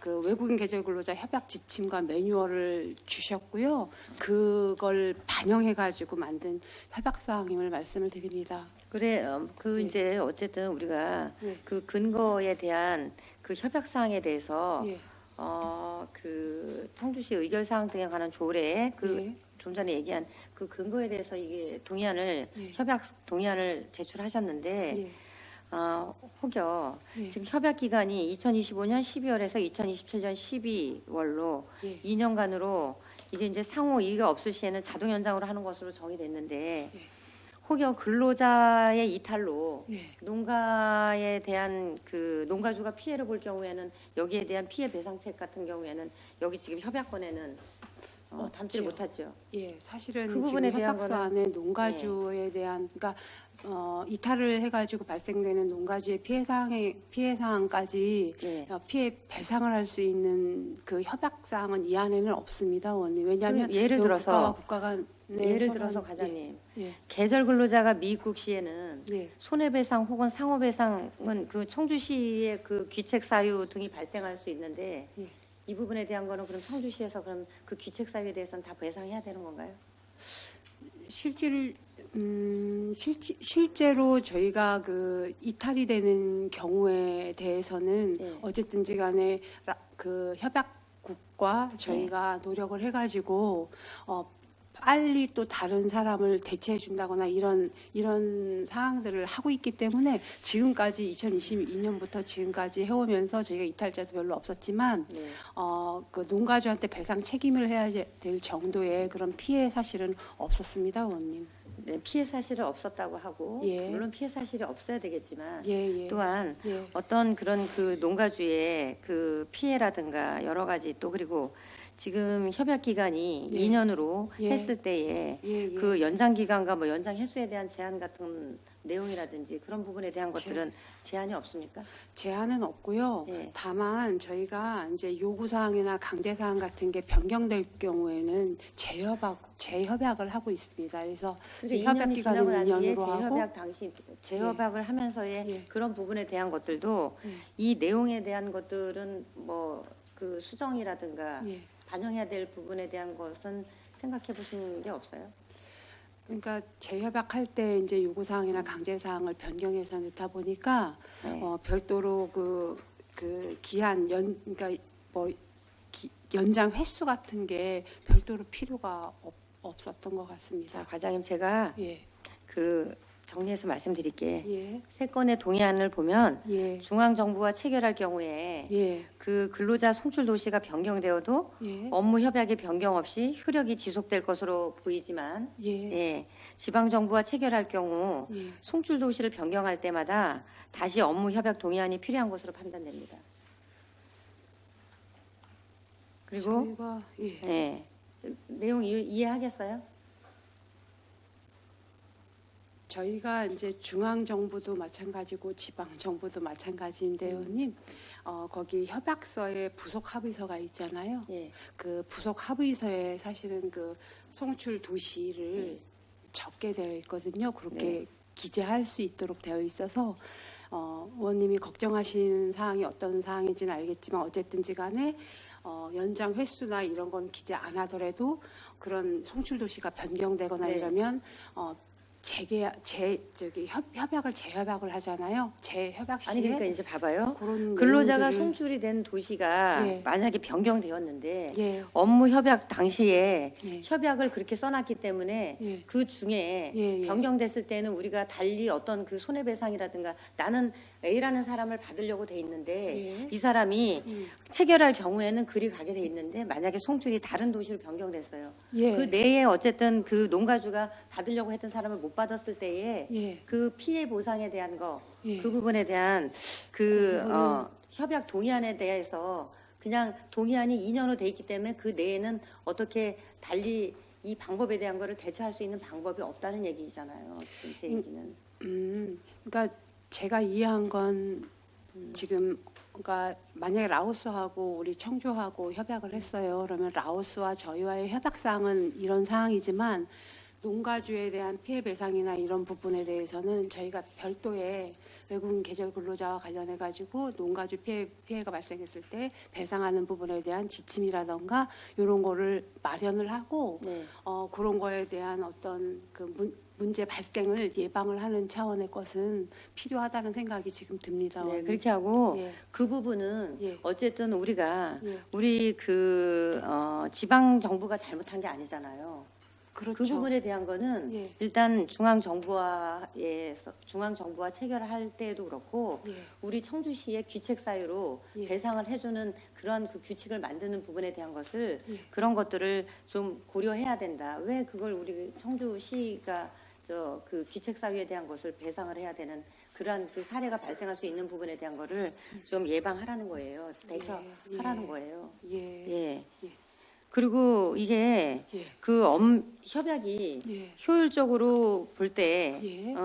그 외국인 계절 근로자 협약 지침과 매뉴얼을 주셨고요. 그걸 반영해가지고 만든 협약사항임을 말씀을 드립니다. 그래, 네. 이제 어쨌든 우리가 네. 그 근거에 대한 그 협약 사항에 대해서 예. 그 청주시 의결 사항 등에 관한 조례에 그 예. 좀 전에 얘기한 그 근거에 대해서 이게 동의안을 예. 협약 동의안을 제출하셨는데 예. 혹여 예. 지금 협약 기간이 2025년 12월에서 2027년 12월로 예. 2년간으로 이게 이제 상호 이의가 없을 시에는 자동 연장으로 하는 것으로 정의됐는데 예. 혹여 근로자의 이탈로 예. 농가에 대한 그 농가주가 피해를 볼 경우에는 여기에 대한 피해 배상책 같은 경우에는 여기 지금 협약권에는 담지를 없지요. 못하죠. 예, 사실은 그 지금 부분에 대한 협약서 거는- 안에 농가주에 대한 그러니까 이탈을 해가지고 발생되는 농가주의 피해 사항까지 예. 피해 배상을 할 수 있는 그 협약 사항은 이 안에는 없습니다, 의원님. 왜냐하면 그 예를 요 들어서 국가와 국가 간의 예를 서로- 들어서 과장님 예, 계절 근로자가 미입국 시에는 예, 손해배상 혹은 상호배상은 그 청주시의 그 귀책 사유 등이 발생할 수 있는데 예. 이 부분에 대한 거는 그럼 청주시에서 그럼 그 귀책 사유에 대해서는 다 배상해야 되는 건가요? 실제로 저희가 그 이탈이 되는 경우에 대해서는 네. 어쨌든지 간에 그 협약국과 저희가 노력을 해가지고 빨리 또 다른 사람을 대체해 준다거나 이런 사항들을 하고 있기 때문에 지금까지 2022년부터 지금까지 해오면서 저희가 이탈자도 별로 없었지만 네. 그 농가주한테 배상 책임을 해야 될 정도의 그런 피해 사실은 없었습니다, 의원님. 네, 피해 사실이 없었다고 하고 예. 물론 피해 사실이 없어야 되겠지만 예, 예. 또한 예. 어떤 그런 그 농가주의 그 피해라든가 여러 가지 또 그리고 지금 협약 기간이 예. 2년으로 예. 했을 때에 예, 예. 그 연장 기간과 뭐 연장 횟수에 대한 제한 같은 내용이라든지 그런 부분에 대한 것들은 제한이 없습니까? 제한은 없고요. 예. 다만 저희가 이제 요구 사항이나 강제 사항 같은 게 변경될 경우에는 재협약을 하고 있습니다. 그래서 그러니까 협약 2년이 기간은 지나고 난 뒤에 2년으로 하고 재협약 당시 재협약을 하면서의 예. 그런 부분에 대한 것들도 예. 이 내용에 대한 것들은 뭐 그 수정이라든가 예. 반영해야 될 부분에 대한 것은 생각해 보신 게 없어요? 그러니까 재협약할 때 이제 요구 사항이나 강제 사항을 변경해서 넣다 보니까 네. 별도로 그 기한 그러니까 연장 횟수 같은 게 별도로 필요가 없었던 것 같습니다. 자, 과장님 제가 예, 그 정리해서 말씀드릴게. 예, 세 건의 동의안을 보면 예, 중앙 정부와 체결할 경우에 예, 그 근로자 송출 도시가 변경되어도 예, 업무 협약의 변경 없이 효력이 지속될 것으로 보이지만 예, 예, 지방 정부와 체결할 경우 예. 송출 도시를 변경할 때마다 다시 업무 협약 동의안이 필요한 것으로 판단됩니다. 그리고 저희가 예. 예, 내용 이해하겠어요? 저희가 이제 중앙 정부도 마찬가지고 지방 정부도 마찬가지인데 의원님 거기 협약서에 부속 합의서가 있잖아요. 예. 그 부속 합의서에 사실은 그 송출 도시를 적게 되어 있거든요. 그렇게 네. 기재할 수 있도록 되어 있어서 의원님이 걱정하시는 사항이 어떤 사항인지는 알겠지만 어쨌든지 간에 연장 횟수나 이런 건 기재 안 하더라도 그런 송출 도시가 변경되거나 네. 이러면 협약을 재협약을 하잖아요. 재협약 시에 아니 그러니까 이제 봐봐요. 그런 근로자가 내용들을- 송출이 된 도시가 예. 만약에 변경되었는데 예, 업무 협약 당시에 예. 협약을 그렇게 써놨기 때문에 예. 그 중에 예, 예. 변경됐을 때는 우리가 달리 어떤 그 손해배상이라든가 나는 A라는 사람을 받으려고 돼 있는데 예. 이 사람이 음. 체결할 경우에는 그리 가게 돼 있는데 만약에 송출이 다른 도시로 변경됐어요. 예. 그 내에 어쨌든 그 농가주가 받으려고 했던 사람을 못 받았을 때에 예. 그 피해 보상에 대한 거 예. 그 부분에 대한 그 협약 동의안에 대해서 그냥 동의안이 2년 후 돼 있기 때문에 그 내에는 어떻게 달리 이 방법에 대한 거를 대처할 수 있는 방법이 없다는 얘기잖아요. 지금 제 얘기는. 그러니까 제가 이해한 건 지금 그러니까 만약에 라오스하고 우리 청주하고 협약을 했어요. 그러면 라오스와 저희와의 협약 사항은 이런 사항이지만 농가주에 대한 피해 배상이나 이런 부분에 대해서는 저희가 별도의 외국인 계절 근로자와 관련해 가지고 농가주 피해가 발생했을 때 배상하는 부분에 대한 지침이라던가 이런 거를 마련을 하고 네. 그런 거에 대한 어떤 그 문제 발생을 예방을 하는 차원의 것은 필요하다는 생각이 지금 듭니다. 네, 그렇게 하고 예. 그 부분은 예. 어쨌든 우리가 예. 우리 그 지방 정부가 잘못한 게 아니잖아요. 그렇죠. 그 부분에 대한 거는 예. 일단 중앙 정부와 체결할 때에도 그렇고 예. 우리 청주시의 귀책 사유로 예. 배상을 해주는 그런 그 규칙을 만드는 부분에 대한 것을 예. 그런 것들을 좀 고려해야 된다. 왜 그걸 우리 청주시가 그 귀책 사유에 대한 것을 배상을 해야 되는 그러한 그 사례가 발생할 수 있는 부분에 대한 거를 좀 예방하라는 거예요. 대처하라는 예. 거예요. 예. 예. 예. 그리고 이게 예. 그 협약이 예. 효율적으로 볼 때, 예.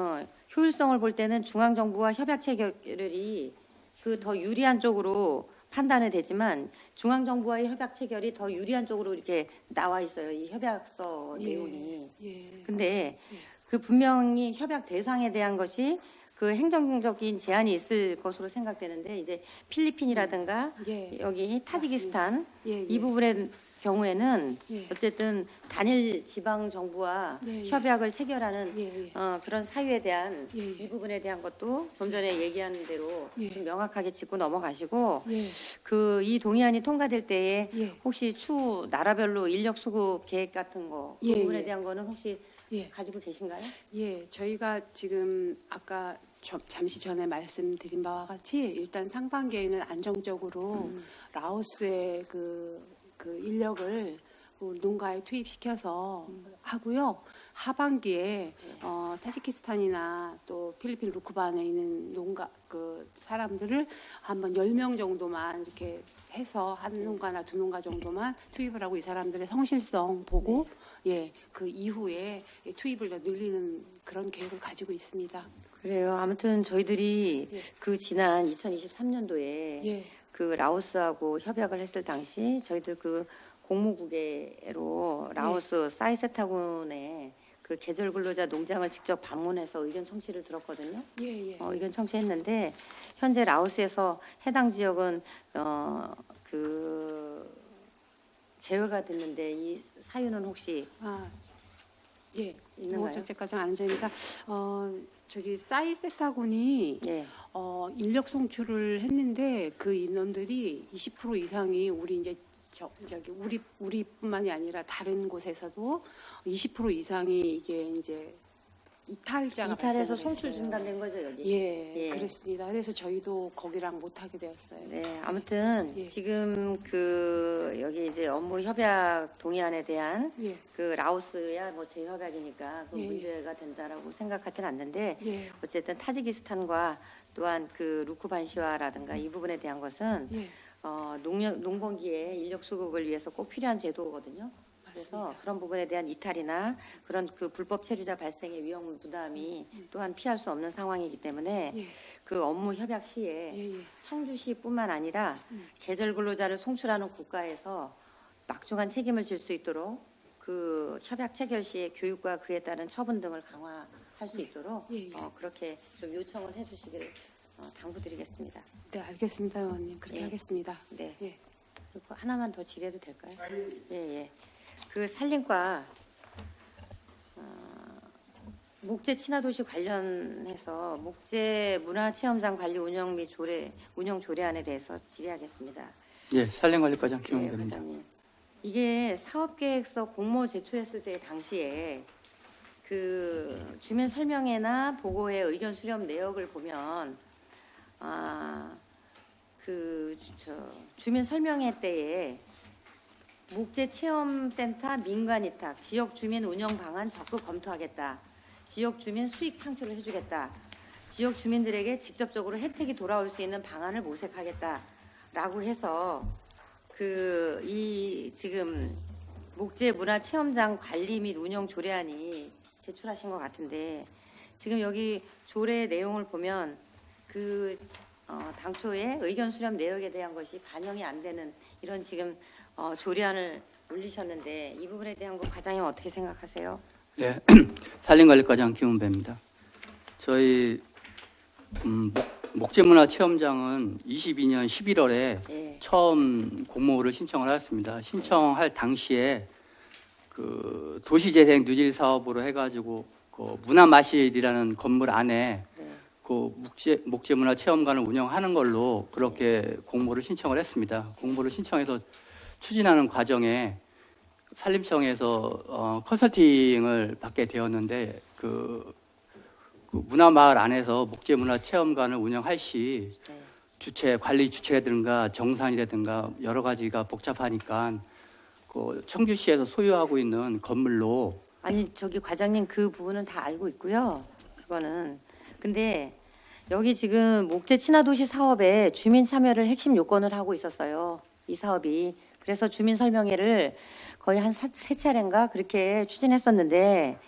효율성을 볼 때는 중앙 정부와 협약 체결이 그 더 유리한 쪽으로 판단이 되지만 중앙 정부와의 협약 체결이 더 유리한 쪽으로 이렇게 나와 있어요. 이 협약서 내용이. 예. 근데 그 분명히 협약 대상에 대한 것이 그 행정적인 제한이 있을 것으로 생각되는데 이제 필리핀이라든가 예. 여기 타지키스탄 예. 이 부분의 경우에는 예. 어쨌든 단일 지방 정부와 예, 예. 협약을 체결하는 예. 예. 그런 사유에 대한 예. 이 부분에 대한 것도 좀 전에 얘기한 대로 예. 좀 명확하게 짚고 넘어가시고 예. 그 이 동의안이 통과될 때에 예. 혹시 추후 나라별로 인력 수급 계획 같은 거 그 예, 부분에 예. 대한 거는 혹시 예. 가지고 계신가요? 예, 저희가 지금 아까 잠시 전에 말씀드린 바와 같이 일단 상반기에는 안정적으로 라오스의 그 인력을 농가에 투입시켜서 하고요. 하반기에 타지키스탄이나 또 필리핀 루크반에 있는 농가 그 사람들을 한번 10명 정도만 이렇게 해서 한 농가나 두 농가 정도만 투입을 하고 이 사람들의 성실성 보고 예, 그 이후에 투입을 더 늘리는 그런 계획을 가지고 있습니다. 그래요. 아무튼 저희들이 예. 그 지난 2023년도에 예. 그 라오스하고 협약을 했을 당시 저희들 그 공무부계로 라오스 사이세타군의 그 계절 근로자 농장을 직접 방문해서 의견 청취를 들었거든요. 예, 예. 의견 청취했는데 현재 라오스에서 해당 지역은 그 제외가 됐는데 이 사유는 혹시 예. 있는가요? 농업정책과장 안전입니다. 저기 사이세타군이 예. 인력 송출을 했는데 그 인원들이 20% 이상이 우리 이제 저기 우리뿐만이 아니라 다른 곳에서도 20% 이상이 이게 이제 이탈자가 이탈해서 발생을 송출 했어요. 중단된 거죠 여기. 예, 예. 그랬습니다. 그래서 저희도 거기랑 못하게 되었어요. 네, 아무튼 예. 지금 그 여기 이제 업무 협약 동의안에 대한 예, 그 라오스야 뭐 재협약이니까 그 예, 예. 문제가 된다라고 생각하지는 않는데 예, 어쨌든 타지키스탄과 또한 그 루크반시와라든가 이 부분에 대한 것은 예. 농번기에 인력 수급을 위해서 꼭 필요한 제도거든요. 그래서 맞습니다. 그런 부분에 대한 이탈이나 그런 그 불법 체류자 발생의 위험 부담이 또한 피할 수 없는 상황이기 때문에 예, 그 업무 협약 시에 예, 예. 청주시뿐만 아니라 계절 근로자를 송출하는 국가에서 막중한 책임을 질 수 있도록 그 협약 체결 시에 교육과 그에 따른 처분 등을 강화할 수 있도록 예, 예. 그렇게 좀 요청을 해주시기를 당부드리겠습니다. 네, 알겠습니다, 의원님. 그렇게 예. 하겠습니다. 네. 예. 그거 하나만 더 질의해도 될까요? 예. 그 산림과 목재 친화도시 관련해서 목재 문화체험장 관리 운영 및 운영 조례안에 대해서 질의하겠습니다. 예, 산림관리과장 예, 김용배입니다. 과장님. 이게 사업계획서 공모 제출했을 때 당시에 그 주민 설명회나 보고회 의견 수렴 내역을 보면 주민 설명회 때에 목재 체험센터 민간 위탁 지역 주민 운영 방안 적극 검토하겠다. 지역 주민 수익 창출을 해주겠다. 지역 주민들에게 직접적으로 혜택이 돌아올 수 있는 방안을 모색하겠다라고 해서 이 지금 목재 문화 체험장 관리 및 운영 조례안이 제출하신 것 같은데 지금 여기 조례 내용을 보면 당초에 의견 수렴 내역에 대한 것이 반영이 안 되는 이런 지금 조례안을 올리셨는데 이 부분에 대한 거 과장님 어떻게 생각하세요? 예, 산림관리과장 김은배입니다. 저희 목재문화체험장은 22년 11월에 예. 처음 공모를 신청을 하였습니다. 신청할 당시에 그 도시재생 누질 사업으로 해가지고 그 문화마실이라는 건물 안에 네. 그 목재문화체험관을 운영하는 걸로 그렇게 공모를 신청을 했습니다. 공모를 신청해서 추진하는 과정에 산림청에서 컨설팅을 받게 되었는데 그 문화마을 안에서 목재문화체험관을 운영할 시 네. 관리 주체라든가 정산이라든가 여러 가지가 복잡하니까 그 청주시에서 소유하고 있는 건물로 아니 저기 과장님 그 부분은 다 알고 있고요. 그거는 근데 여기 지금 목재 친화도시 사업에 주민 참여를 핵심 요건을 하고 있었어요. 이 사업이 그래서 주민 설명회를 거의 한 3차례인가 그렇게 추진했었는데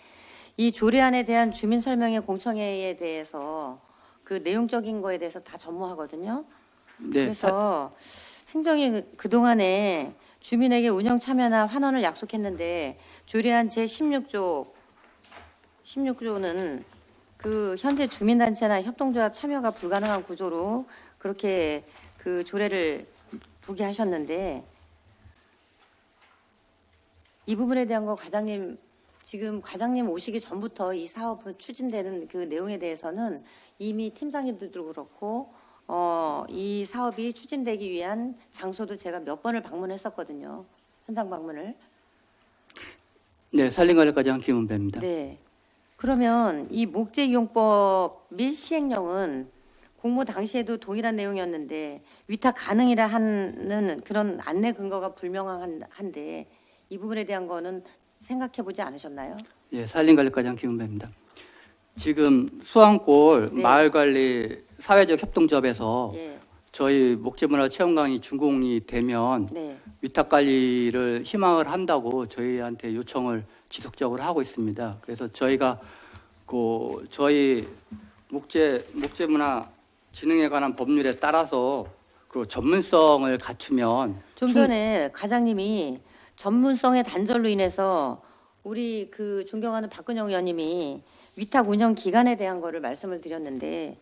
이 조례안에 대한 주민 설명회 공청회에 대해서 그 내용적인 거에 대해서 다 전무하거든요. 네, 그래서 행정이 그동안에 주민에게 운영 참여나 환원을 약속했는데 조례안 제16조는 그 현재 주민단체나 협동조합 참여가 불가능한 구조로 그렇게 그 조례를 부기하셨는데 이 부분에 대한 거 과장님 지금 과장님 오시기 전부터 이 사업은 추진되는 그 내용에 대해서는 이미 팀장님들도 그렇고 이 사업이 추진되기 위한 장소도 제가 몇 번을 방문했었거든요. 현장 방문을. 네, 산림관리과장 김은배입니다. 네. 그러면 이 목재이용법 및 시행령은 공모 당시에도 동일한 내용이었는데 위탁 가능이라 하는 그런 안내 근거가 불명확한데 이 부분에 대한 거는 생각해 보지 않으셨나요? 예, 산림관리과장 김은배입니다. 지금 수안골 네. 마을관리 사회적 협동조합에서 예. 저희 목재문화체험관이 준공이 되면 네. 위탁관리를 희망을 한다고 저희한테 요청을 지속적으로 하고 있습니다. 그래서 저희가 저희 목재문화 진흥에 관한 법률에 따라서 그 전문성을 갖추면 좀 전에 과장님이 전문성의 단절로 인해서 우리 그 존경하는 박근영 의원님이 위탁 운영 기간에 대한 거를 말씀을 드렸는데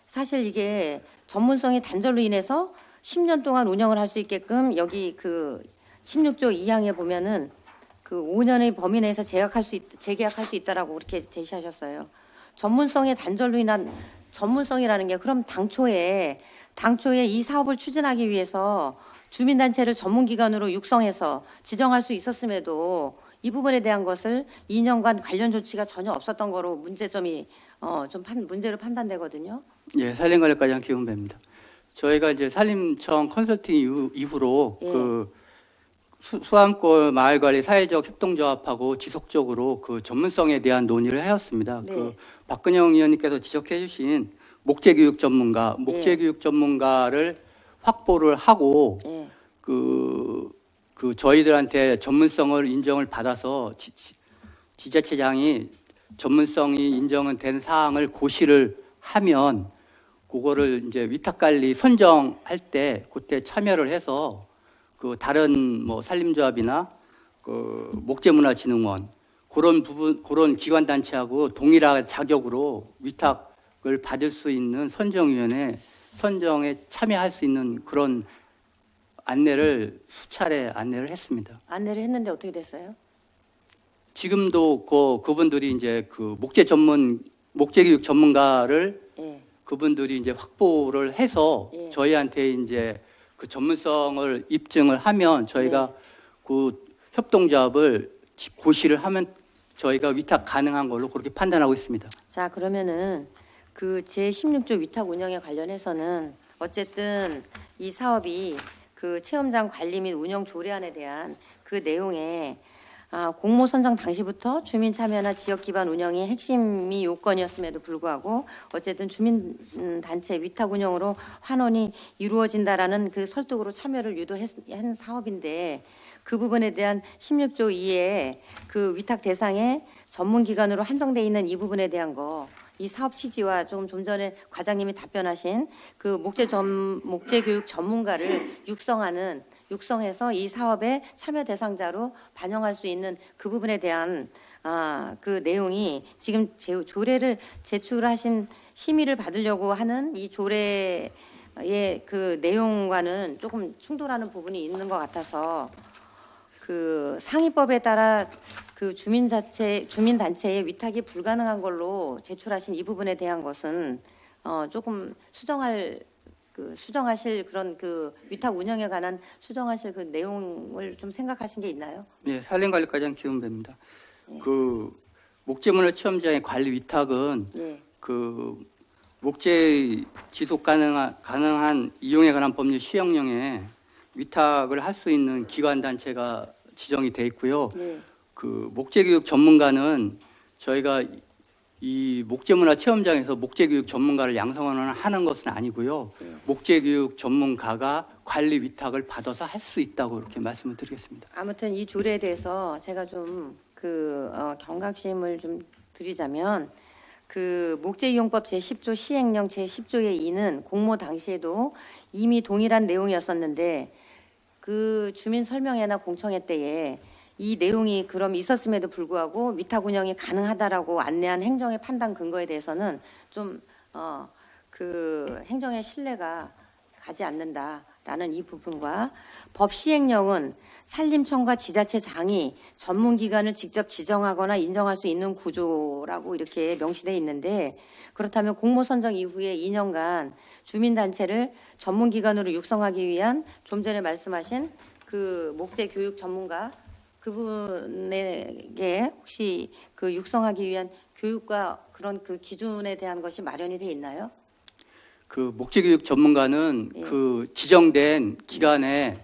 사실 이게 전문성의 단절로 인해서 10년 동안 운영을 할 수 있게끔 여기 그 16조 2항에 보면은 그 5년의 범위 내에서 재계약할 수 있다라고 그렇게 제시하셨어요. 전문성의 단절로 인한 전문성이라는 게 그럼 당초에 이 사업을 추진하기 위해서 주민단체를 전문기관으로 육성해서 지정할 수 있었음에도 이 부분에 대한 것을 2년간 관련 조치가 전혀 없었던 거로 문제점이 문제로 판단되거든요. 예, 산림관리과장 김은배입니다. 저희가 이제 산림청 컨설팅 이후로 예. 그 수안골 마을관리 사회적 협동조합하고 지속적으로 그 전문성에 대한 논의를 해왔습니다. 네. 그 박근영 의원님께서 지적해주신 목재교육 전문가를 확보를 하고 예. 그 저희들한테 전문성을 인정을 받아서 지자체장이 전문성이 인정은 된 사항을 고시를 하면 그거를 이제 위탁관리 선정할 때 그때 참여를 해서 그 다른 뭐 산림조합이나 그 목재문화진흥원 그런 기관 단체하고 동일한 자격으로 위탁을 받을 수 있는 선정위원회 선정에 참여할 수 있는 그런 안내를 수차례 안내를 했습니다. 안내를 했는데 어떻게 됐어요? 지금도 그분들이 이제 그 목재교육 전문가를 예. 그분들이 이제 확보를 해서 예. 저희한테 이제 그 전문성을 입증을 하면 저희가 그 협동조합을 고시를 하면 저희가 위탁 가능한 걸로 그렇게 판단하고 있습니다. 자, 그러면은 그 제16조 위탁 운영에 관련해서는 어쨌든 이 사업이 그 체험장 관리 및 운영 조례안에 대한 그 내용에 공모 선정 당시부터 주민 참여나 지역 기반 운영이 핵심이 요건이었음에도 불구하고 어쨌든 주민 단체 위탁 운영으로 환원이 이루어진다라는 그 설득으로 참여를 유도한 사업인데 그 부분에 대한 16조 2에 그 위탁 대상에 전문 기관으로 한정돼 있는 이 부분에 대한 거 이 사업 취지와 좀 전에 과장님이 답변하신 그 목재교육 전문가를 육성해서 이 사업의 참여 대상자로 반영할 수 있는 그 부분에 대한 그 내용이 지금 조례를 제출하신 심의를 받으려고 하는 이 조례의 그 내용과는 조금 충돌하는 부분이 있는 것 같아서 그 상위법에 따라 그 주민단체의 위탁이 불가능한 걸로 제출하신 이 부분에 대한 것은 조금 수정하실 그런 그 위탁 운영에 관한 수정하실 그 내용을 좀 생각하신 게 있나요? 네, 산림관리과장 김은배입니다. 그 목재문화 체험장의 관리 위탁은 예. 그 목재 지속 가능한 이용에 관한 법률 시행령에 위탁을 할 수 있는 기관 단체가 지정이 돼 있고요. 예. 그 목재교육 전문가는 저희가 이 목재문화 체험장에서 목재교육 전문가를 양성하는 것은 아니고요. 목재교육 전문가가 관리 위탁을 받아서 할 수 있다고 이렇게 말씀을 드리겠습니다. 아무튼 이 조례에 대해서 제가 좀 경각심을 좀 드리자면 그 목재이용법 제10조 시행령 제10조의 2는 공모 당시에도 이미 동일한 내용이었었는데 그 주민 설명회나 공청회 때에 이 내용이 그럼 있었음에도 불구하고 위탁 운영이 가능하다라고 안내한 행정의 판단 근거에 대해서는 좀 그 행정의 신뢰가 가지 않는다라는 이 부분과 법 시행령은 산림청과 지자체장이 전문기관을 직접 지정하거나 인정할 수 있는 구조라고 이렇게 명시되어 있는데 그렇다면 공모 선정 이후에 2년간 주민단체를 전문기관으로 육성하기 위한 좀 전에 말씀하신 그 목재교육 전문가 그분에게 혹시 그 육성하기 위한 교육과 그런 그 기준에 대한 것이 마련이 돼 있나요? 그 목재교육 전문가는 예. 그 지정된 기관에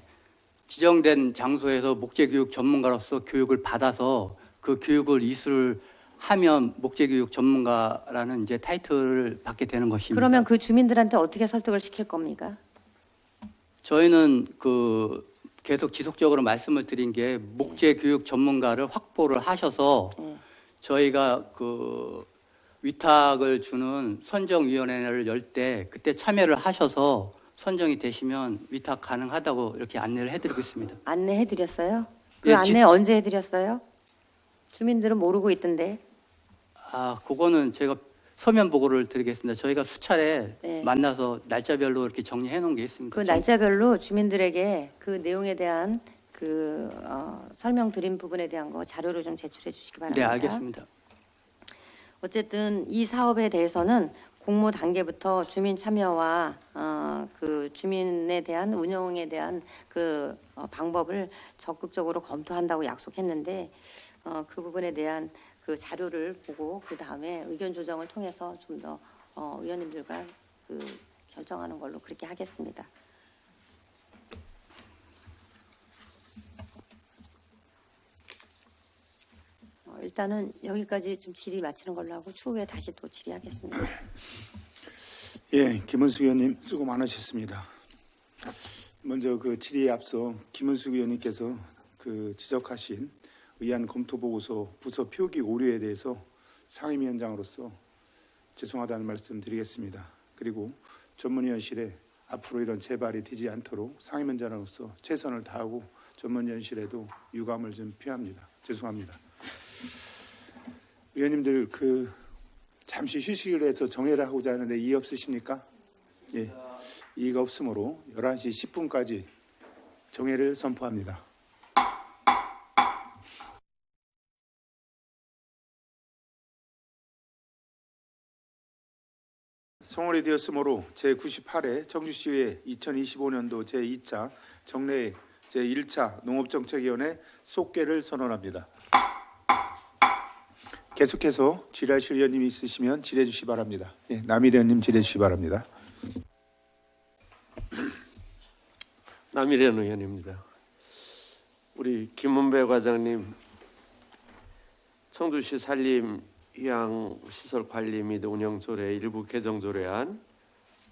지정된 장소에서 목재교육 전문가로서 교육을 받아서 그 교육을 이수를 하면 목재교육 전문가라는 이제 타이틀을 받게 되는 것입니다. 그러면 그 주민들한테 어떻게 설득을 시킬 겁니까? 저희는 그 계속 지속적으로 말씀을 드린 게 목재교육 전문가를 확보를 하셔서 저희가 그 위탁을 주는 선정위원회를 열 때 그때 참여를 하셔서 선정이 되시면 위탁 가능하다고 이렇게 안내를 해드리고 있습니다. 안내해드렸어요? 그 예, 안내 언제 해드렸어요? 주민들은 모르고 있던데. 그거는 제가 서면 보고를 드리겠습니다. 저희가 수차례 네. 만나서 날짜별로 이렇게 정리해 놓은 게 있습니다. 그 날짜별로 주민들에게 그 내용에 대한 그 설명 드린 부분에 대한 거 자료를 좀 제출해 주시기 네, 바랍니다. 알겠습니다. 어쨌든 이 사업에 대해서는 공모 단계부터 주민 참여와 그 주민에 대한 운영에 대한 그 방법을 적극적으로 검토한다고 약속했는데 그 부분에 대한 그 자료를 보고 그 다음에 의견 조정을 통해서 좀 더 의원님들과 그 결정하는 걸로 그렇게 하겠습니다. 일단은 여기까지 좀 질의 마치는 걸로 하고 추후에 다시 또 질의하겠습니다. 예, 김은숙 의원님 수고 많으셨습니다. 먼저 그 질의에 앞서 김은숙 의원님께서 그 지적하신 의안 검토 보고서 부서 표기 오류에 대해서 상임위원장으로서 죄송하다는 말씀 드리겠습니다. 그리고 전문위원실에 앞으로 이런 재발이 되지 않도록 상임위원장으로서 최선을 다하고 전문위원실에도 유감을 좀 표합니다. 죄송합니다. 의원님들 그 잠시 휴식을 해서 정회를 하고자 하는데 이의 없으십니까? 예, 이의가 없으므로 11시 10분까지 정회를 선포합니다. 성원이 되었으므로 제98회 청주시의회 2025년도 제2차 정례 제1차 농업정책위원회 속개를 선언합니다. 계속해서 질의하실 의원님이 있으시면 질의해 주시기 바랍니다. 예, 남일 의원님 질의해 주시기 바랍니다. 남일현 의원입니다. 우리 김문배 과장님, 청주시 산림 휴양 시설 관리 및 운영 조례 일부 개정 조례안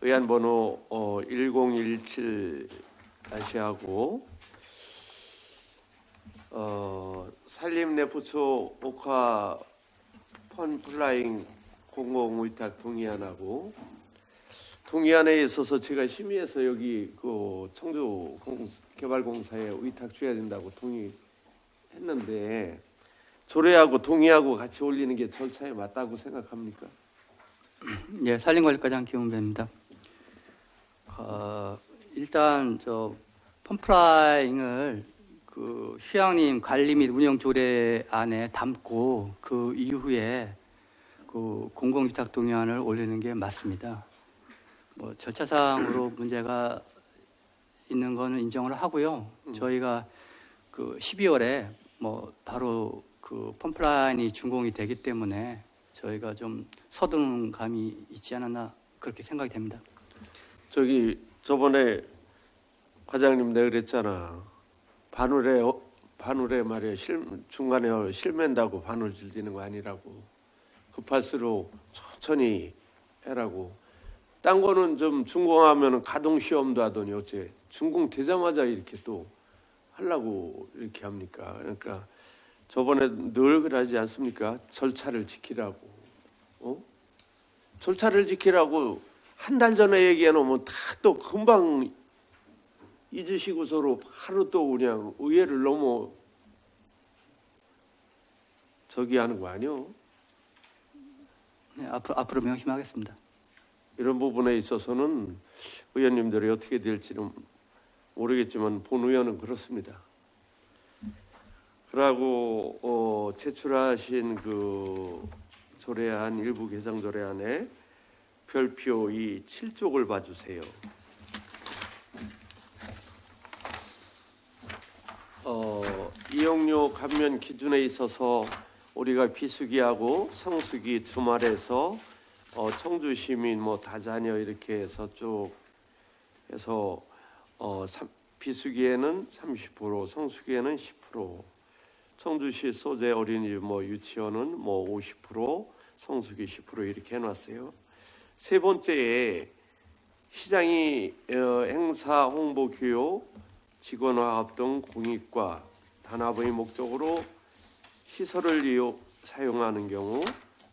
의안 번호 1017-하고 산림 내 부초 옥화 펀 플라잉 공공의탁 동의안하고 동의안에 있어서 제가 심의해서 여기 그 청주 개발공사에 의탁 줘야 된다고 동의했는데 조례하고 동의하고 같이 올리는 게 절차에 맞다고 생각합니까? 예, 산림관리과장 김은배입니다. 일단 저 펌프라잉을 그 휴양림 관리 및 운영 조례안에 담고 그 이후에 그 공공위탁 동의안을 올리는 게 맞습니다. 뭐 절차상으로 문제가 있는 거는 인정을 하고요. 저희가 그 12월에 뭐 바로 그 펌프라인이 준공이 되기 때문에 저희가 좀 서두른 감이 있지 않았나 그렇게 생각이 됩니다. 저기 저번에 과장님 내가 그랬잖아. 바늘에 말이야 중간에 실맨다고 바늘 질리는 거 아니라고. 급할수록 천천히 해라고. 딴 거는 좀 준공하면 가동 시험도 하더니 어째 준공 되자마자 이렇게 또 하려고 이렇게 합니까? 그러니까 저번에 늘 그러지 않습니까? 절차를 지키라고. 절차를 지키라고 한 달 전에 얘기해 놓으면 다 또 금방 잊으시고 서로 바로 또 그냥 의회를 넘어 저기 하는 거 아니요? 네, 앞으로 명심하겠습니다. 이런 부분에 있어서는 의원님들이 어떻게 될지는 모르겠지만 본 의원은 그렇습니다. 그러고 제출하신 그 조례안 일부 개정 조례안에 별표 2 7쪽을 봐주세요. 이용료 감면 기준에 있어서 우리가 비수기하고 성수기 주말에서 청주 시민 뭐 다자녀 이렇게 해서 쭉 해서 비수기에는 30%, 성수기에는 10%, 청주시 소재 어린이집 뭐 유치원은 뭐 50%, 성수기 10% 이렇게 해놨어요. 세 번째에 시장이 행사 홍보 교육, 직원화합 등 공익과 단합의 목적으로 시설을 사용하는 경우,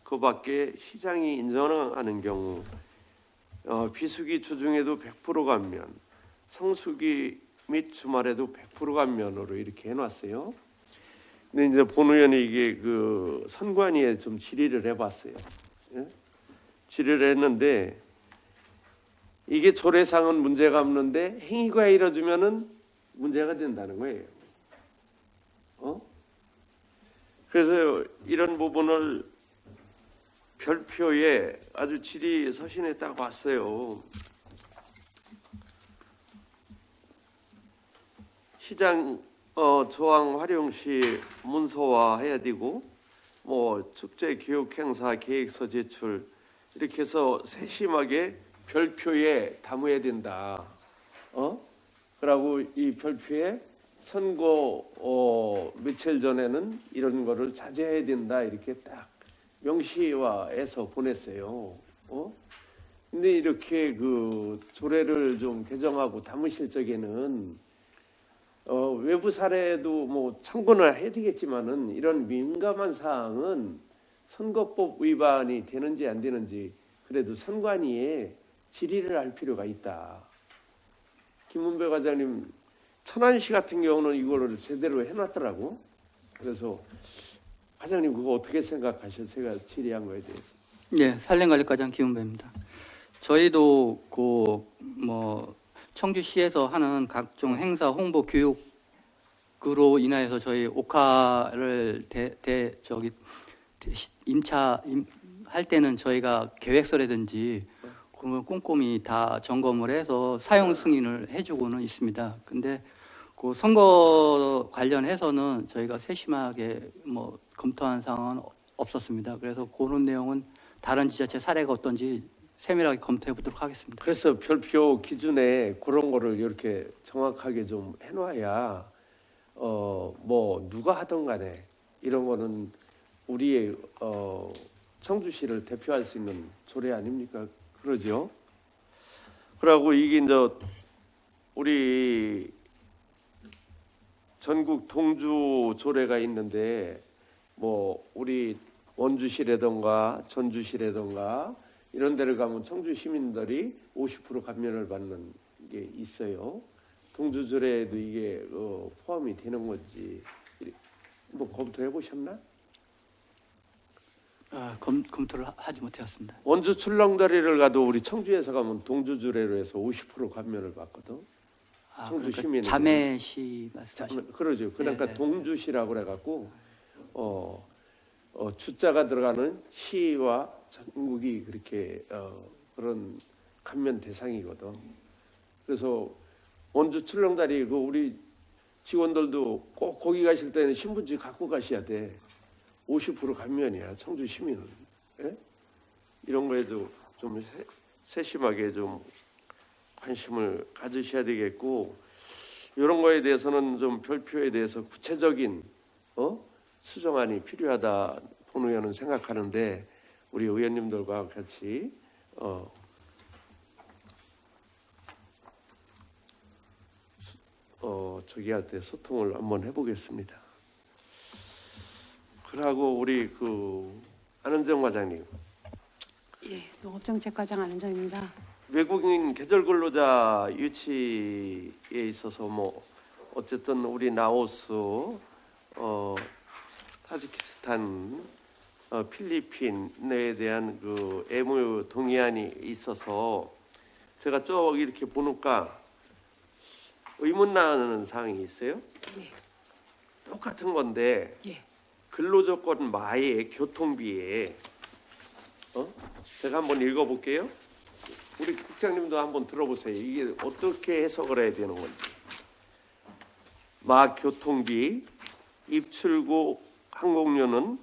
그 밖에 시장이 인정하는 경우 비수기 주중에도 100% 감면, 성수기 및 주말에도 100% 감면으로 이렇게 해놨어요. 근데 이제 본 의원이 이게 그 선관위에 좀 질의를 해봤어요. 예? 질의를 했는데 이게 조례상은 문제가 없는데 행위가 이뤄지면은 문제가 된다는 거예요. 그래서 이런 부분을 별표에 아주 질의 서신에 딱 왔어요. 시장 조항 활용 시 문서화해야 되고 뭐 축제 교육 행사 계획서 제출 이렇게 해서 세심하게 별표에 담아야 된다. 그러고 이 별표에 선거 며칠 전에는 이런 거를 자제해야 된다 이렇게 딱 명시화해서 보냈어요. 근데 이렇게 그 조례를 좀 개정하고 담으실 적에는 외부 사례도 뭐 참고는 해야 되겠지만은 이런 민감한 사항은 선거법 위반이 되는지 안 되는지 그래도 선관위에 질의를 할 필요가 있다. 김문배 과장님 천안시 같은 경우는 이거를 제대로 해놨더라고. 그래서 과장님 그거 어떻게 생각하셔요? 제가 질의한 거에 대해서. 네, 산림관리과장 김은배입니다. 저희도 그 뭐 청주시에서 하는 각종 행사 홍보 교육으로 인하여서 저희 옥화를 할 때는 저희가 계획서라든지 그걸 꼼꼼히 다 점검을 해서 사용 승인을 해주고는 있습니다. 근데 그 선거 관련해서는 저희가 세심하게 뭐 검토한 사항은 없었습니다. 그래서 그런 내용은 다른 지자체 사례가 어떤지 세밀하게 검토해 보도록 하겠습니다. 그래서 별표 기준에 그런 거를 이렇게 정확하게 좀 해놔야 뭐 누가 하든 간에 이런 거는 우리의 청주시를 대표할 수 있는 조례 아닙니까? 그러죠. 그리고 이게 이제 우리 전국 동주 조례가 있는데 뭐 우리 원주시라든가 전주시라든가 이런 데를 가면 청주 시민들이 50% 감면을 받는 게 있어요. 동주 조례에도 이게 포함이 되는 건지 뭐 검토해 보셨나? 검토를 하지 못했습니다. 원주 출렁다리를 가도 우리 청주에서 가면 동주 조례로 해서 50% 감면을 받거든. 청주 그러니까 시민은 자매시 말씀하시는 그러죠. 그러니까 네. 동주시라고 그래갖고 주자가 들어가는 시와 전국이 그렇게 그런 감면 대상이거든. 그래서 원주 출렁다리 그 우리 직원들도 꼭 거기 가실 때는 신분증 갖고 가셔야 돼. 50% 감면이야 청주 시민은. 예? 이런 거에도 좀 세심하게 좀 관심을 가지셔야 되겠고, 이런 거에 대해서는 좀 별표에 대해서 구체적인 수정안이 필요하다 본 의원은 생각하는데, 우리 의원님들과 같이 저기 할 때 소통을 한번 해보겠습니다. 그러고 우리 안은정 과장님, 예, 농업정책과장 안은정입니다. 외국인 계절 근로자 유치에 있어서 뭐 어쨌든 우리 라오스, 타지키스탄, 필리핀에 대한 그 MOU 동의안이 있어서 제가 쭉 이렇게 보니까 의문 나는 사항이 있어요. 예. 똑같은 건데 예. 근로조건 마에 교통비에 제가 한번 읽어볼게요. 우리 국장님도 한번 들어보세요. 이게 어떻게 해석을 해야 되는 건지. 마 교통비, 입출국 항공료는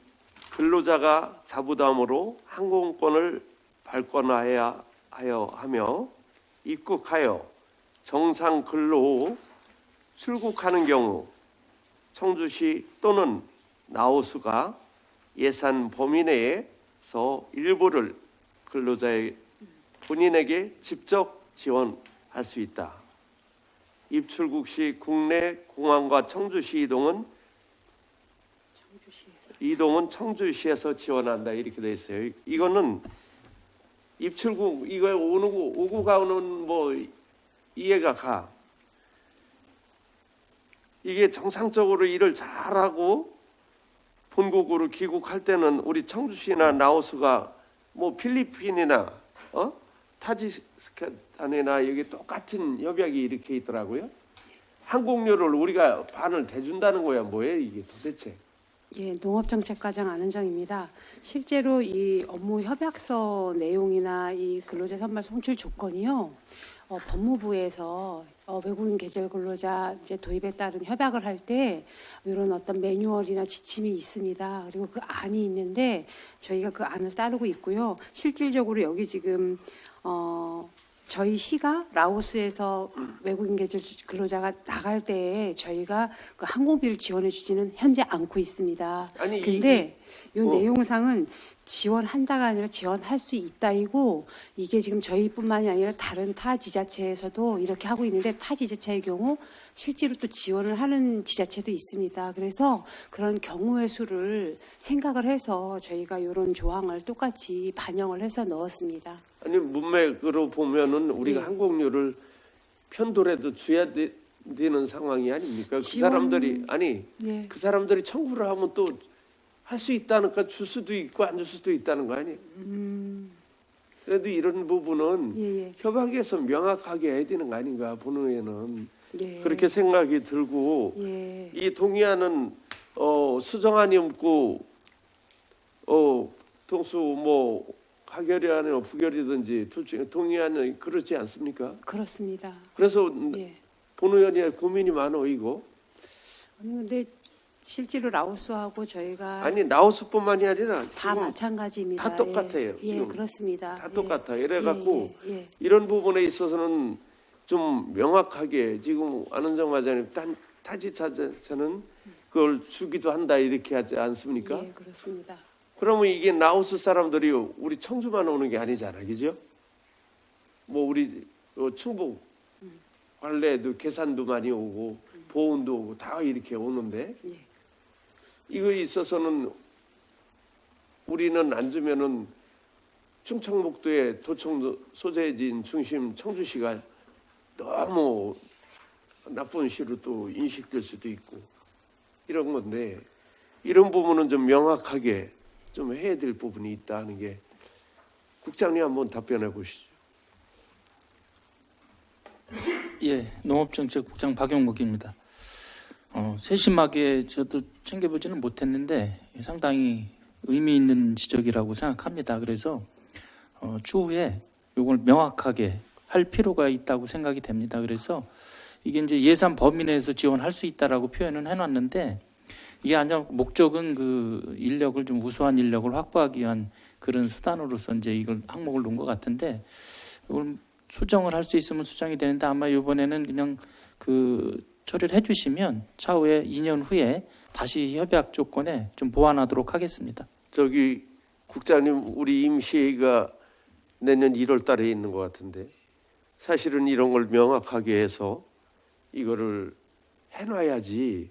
근로자가 자부담으로 항공권을 발권하여 하며 입국하여 정상 근로 출국하는 경우 청주시 또는 라오스가 예산 범위 내에서 일부를 근로자의 본인에게 직접 지원할 수 있다. 입출국 시 국내 공항과 청주시 이동은 청주시에서 지원한다 이렇게 돼 있어요. 이거는 입출국 이거 오고 가는 뭐 이해가 가. 이게 정상적으로 일을 잘하고 본국으로 귀국할 때는 우리 청주시나 라오스가 뭐 필리핀이나 타지키스탄이나 여기 똑같은 협약이 이렇게 있더라고요. 항공료를 우리가 반을 대준다는 거야. 뭐예요 이게 도대체? 예, 농업정책과장 안은정입니다. 실제로 이 업무 협약서 내용이나 이 근로자 선발 송출 조건이요, 법무부에서 외국인 계절 근로자 이제 도입에 따른 협약을 할 때 이런 어떤 매뉴얼이나 지침이 있습니다. 그리고 그 안이 있는데 저희가 그 안을 따르고 있고요. 실질적으로 여기 지금 저희 시가 라오스에서 외국인 계절 근로자가 나갈 때 저희가 그 항공비를 지원해 주지는 현재 않고 있습니다. 아니, 근데 이 내용상은 지원한다가 아니라 지원할 수 있다이고, 이게 지금 저희뿐만이 아니라 다른 타 지자체에서도 이렇게 하고 있는데 타 지자체의 경우 실제로 또 지원을 하는 지자체도 있습니다. 그래서 그런 경우의 수를 생각을 해서 저희가 이런 조항을 똑같이 반영을 해서 넣었습니다. 아니 문맥으로 보면은 우리가 네. 항공료를 편도라도 줘야 되는 상황이 아닙니까? 그 지원- 사람들이 네. 그 사람들이 청구를 하면 또 할 수 있다니까 줄 수도 있고 안 줄 수도 있다는 거 아니에요? 그래도 이런 부분은 예, 협약에서 명확하게 해야 되는 거 아닌가 본의회는 예. 그렇게 생각이 들고 예. 이 동의안은 수정안이 없고 동수 뭐 가결이 아니라 부결이든지 둘 중에 동의안은 그렇지 않습니까? 그렇습니다. 그래서 예. 본의원이 고민이 많어 이거. 아니 근데 실제로 라오스하고 저희가 아니 라오스뿐만이 아니라 다 지금 마찬가지입니다. 다 똑같아요, 예, 지금. 그렇습니다. 다 예. 똑같아. 이래갖고 예, 예. 이런 부분에 있어서는 좀 명확하게 지금 안원정 과장님 타지차저는 그걸 주기도 한다 이렇게 하지 않습니까? 예, 그렇습니다. 그러면 이게 라오스 사람들이 우리 청주만 오는 게 아니잖아, 그죠? 뭐 우리 충북 관례도 계산도 많이 오고 보훈도 오고 다 이렇게 오는데 예. 이거에 있어서는 우리는 안 주면은 충청북도의 도청 소재지인 중심 청주시가 너무 나쁜 시로 또 인식될 수도 있고 이런 건데 이런 부분은 좀 명확하게 좀 해야 될 부분이 있다 하는 게 국장님 한번 답변해 보시죠. 예, 농업정책국장 박용목입니다. 세심하게 저도 챙겨보지는 못했는데 상당히 의미 있는 지적이라고 생각합니다. 그래서 추후에 이걸 명확하게 할 필요가 있다고 생각이 됩니다. 그래서 이게 이제 예산 범위 내에서 지원할 수 있다라고 표현은 해놨는데 이게 아니라 목적은 그 인력을 좀 우수한 인력을 확보하기 위한 그런 수단으로서 이제 이걸 항목을 놓은 것 같은데 이걸 수정을 할 수 있으면 수정이 되는데 아마 이번에는 그냥 그 처리를 해주시면 차후에 2년 후에 다시 협약 조건에 좀 보완하도록 하겠습니다. 저기 국장님 우리 임시회의가 내년 1월 달에 있는 것 같은데 사실은 이런 걸 명확하게 해서 이거를 해놔야지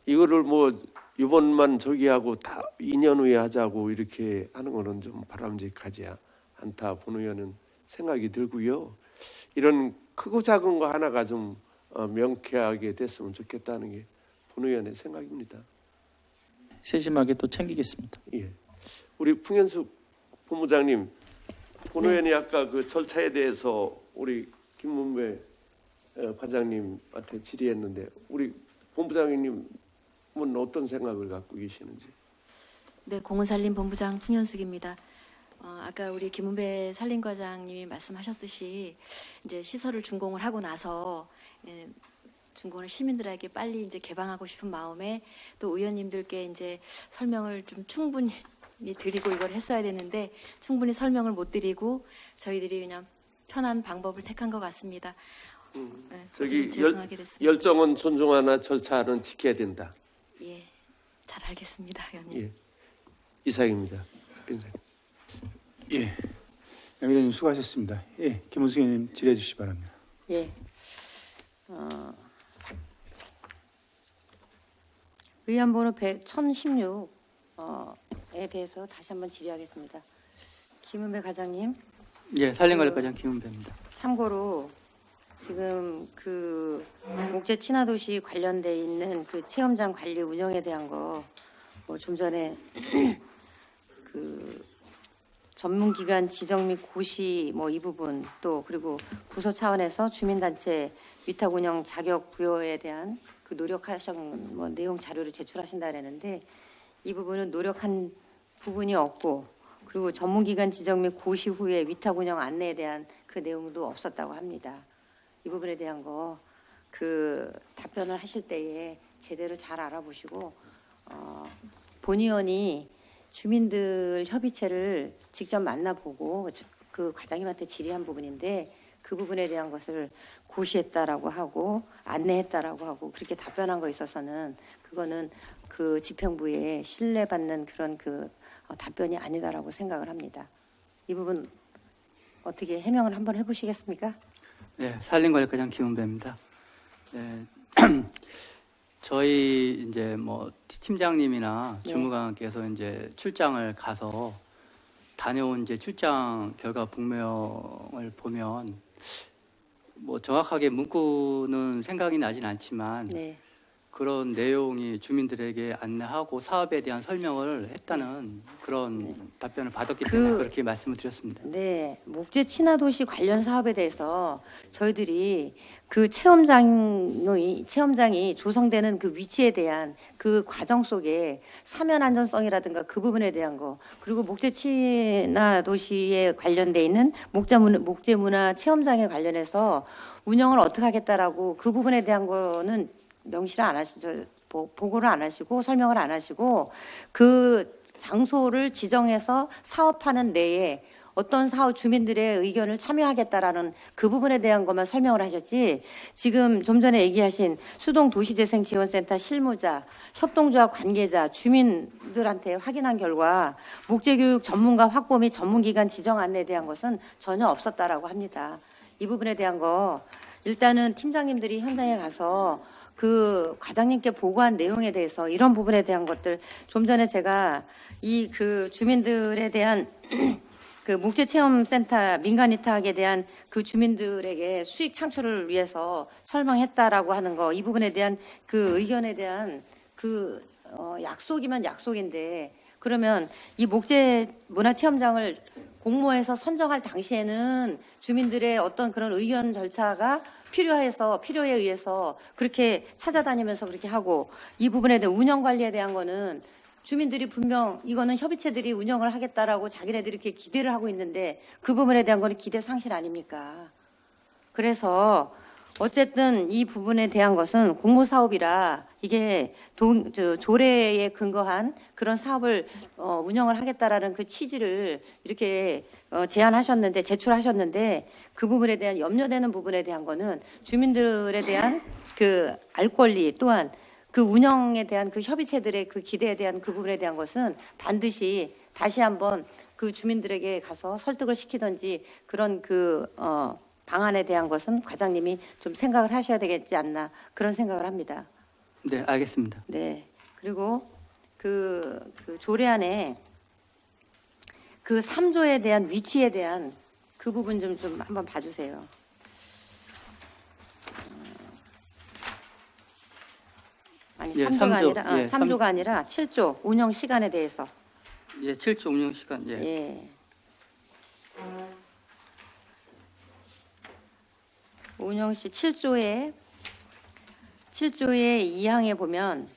이거를 뭐 이번만 저기 하고 다 2년 후에 하자고 이렇게 하는 거는 좀 바람직하지 않다 본의원은 생각이 들고요. 이런 크고 작은 거 하나가 좀 명쾌하게 됐으면 좋겠다는 게 본의원의 생각입니다. 세심하게 또 챙기겠습니다. 예, 우리 풍현숙 본부장님, 본의원이 아까 그 절차에 대해서 우리 김문배 과장님한테 질의했는데 우리 본부장님은 어떤 생각을 갖고 계시는지? 네, 공원산림본부장 풍현숙입니다. 아까 우리 김은배 산림과장님이 말씀하셨듯이 이제 시설을 준공을 하고 나서 준공을 시민들에게 빨리 이제 개방하고 싶은 마음에 또 의원님들께 이제 설명을 좀 충분히 드리고 이걸 했어야 되는데 충분히 설명을 못 드리고 저희들이 그냥 편한 방법을 택한 것 같습니다. 네, 저기 죄송하게 됐습니다. 열정은 존중하나 절차는 지켜야 된다. 예, 잘 알겠습니다, 의원님. 예, 이상입니다. 예, 양 의원님 수고하셨습니다. 예, 김은숙 의원님 질의해 주시기 바랍니다. 예. 의안 번호 1016에 대해서 다시 한번 질의하겠습니다. 김은배 과장님. 예, 산림관리과장 김은배입니다. 참고로 지금 그 목재 친화도시 관련돼 있는 그 체험장 관리 운영에 대한 거 뭐 좀 전에 그 전문기관 지정 및 고시 뭐 이 부분 또 그리고 부서 차원에서 주민단체 위탁 운영 자격 부여에 대한 그 노력하신 뭐 내용 자료를 제출하신다 그랬는데 이 부분은 노력한 부분이 없고 그리고 전문기관 지정 및 고시 후에 위탁 운영 안내에 대한 그 내용도 없었다고 합니다. 이 부분에 대한 거 그 답변을 하실 때에 제대로 잘 알아보시고 본의원이 주민들 협의체를 직접 만나보고 그 과장님한테 질의한 부분인데 그 부분에 대한 것을 고시했다라고 하고 안내했다라고 하고 그렇게 답변한 거 있어서는 그거는 그 집행부에 신뢰받는 그런 그 답변이 아니다라고 생각을 합니다. 이 부분 어떻게 해명을 한번 해보시겠습니까? 네, 산림관리과장 김은배입니다. 네, 저희 이제 뭐 팀장님이나 네. 주무관께서 이제 출장을 가서 다녀온 이제 출장 결과 북명을 보면 뭐 정확하게 문구는 생각이 나진 않지만 네. 그런 내용이 주민들에게 안내하고 사업에 대한 설명을 했다는 그런 답변을 받았기 때문에 그렇게 말씀을 드렸습니다. 네, 목재 친화도시 관련 사업에 대해서 저희들이 그 체험장이 조성되는 그 위치에 대한 그 과정 속에 사면 안전성이라든가 그 부분에 대한 거, 그리고 목재 친화도시에 관련돼 있는 목재 문화 체험장에 관련해서 운영을 어떻게 하겠다라고 그 부분에 대한 거는 명시를 안 하시죠. 보고를 안 하시고 설명을 안 하시고 그 장소를 지정해서 사업하는 내에 어떤 사업 주민들의 의견을 참여하겠다라는 그 부분에 대한 것만 설명을 하셨지, 지금 좀 전에 얘기하신 수동도시재생지원센터 실무자, 협동조합 관계자, 주민들한테 확인한 결과 목재교육 전문가 확보 및 전문기관 지정 안내에 대한 것은 전혀 없었다라고 합니다. 이 부분에 대한 거 일단은 팀장님들이 현장에 가서 그 과장님께 보고한 내용에 대해서 이런 부분에 대한 것들, 좀 전에 제가 이 그 주민들에 대한 그 목재체험센터 민간 위탁에 대한 그 주민들에게 수익 창출을 위해서 설명했다라고 하는 거, 이 부분에 대한 그 의견에 대한 그 약속이면 약속인데, 그러면 이 목재 문화체험장을 공모해서 선정할 당시에는 주민들의 어떤 그런 의견 절차가 필요에 의해서 그렇게 찾아다니면서 그렇게 하고, 이 부분에 대한 운영 관리에 대한 거는 주민들이 분명 이거는 협의체들이 운영을 하겠다라고 자기네들이 이렇게 기대를 하고 있는데 그 부분에 대한 거는 기대 상실 아닙니까? 그래서 어쨌든 이 부분에 대한 것은 공모사업이라 이게 조례에 근거한 그런 사업을 운영을 하겠다라는 그 취지를 이렇게 제출하셨는데 그 부분에 대한 염려되는 부분에 대한 거는 주민들에 대한 그 알 권리, 또한 그 운영에 대한 그 협의체들의 그 기대에 대한 그 부분에 대한 것은 반드시 다시 한번 그 주민들에게 가서 설득을 시키든지 그런 그 방안에 대한 것은 과장님이 좀 생각을 하셔야 되겠지 않나, 그런 생각을 합니다. 네, 알겠습니다. 네. 그리고 그 조례안에 그 3조에 대한 위치에 대한 그 부분 좀 한번 봐주세요. 아니, 예, 3조가 아니라 3조, 3조가 아니라 7조 운영 시간에 대해서. 예, 7조 운영 시간. 예. 예. 운영 시 7조의 2항에 보면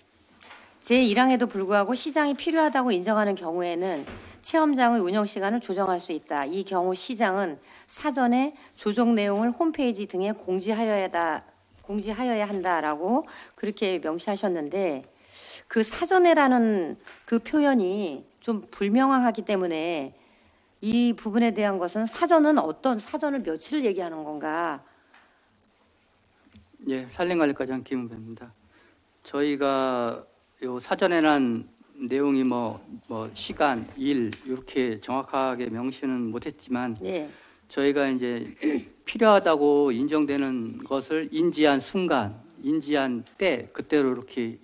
제1항에도 불구하고 시장이 필요하다고 인정하는 경우에는 체험장의 운영 시간을 조정할 수 있다. 이 경우 시장은 사전에 조정 내용을 홈페이지 등에 공지하여야 한다라고 그렇게 명시하셨는데, 그 사전에라는 그 표현이 좀 불명확하기 때문에 이 부분에 대한 것은 사전은 어떤 사전을 며칠을 얘기하는 건가? 예, 산림관리과장 김은배입니다. 저희가 요 사전에란 내용이 뭐 시간, 일 이렇게 정확하게 명시는 못했지만 예. 저희가 이제 필요하다고 인정되는 것을 인지한 순간, 인지한 때 그때로 이렇게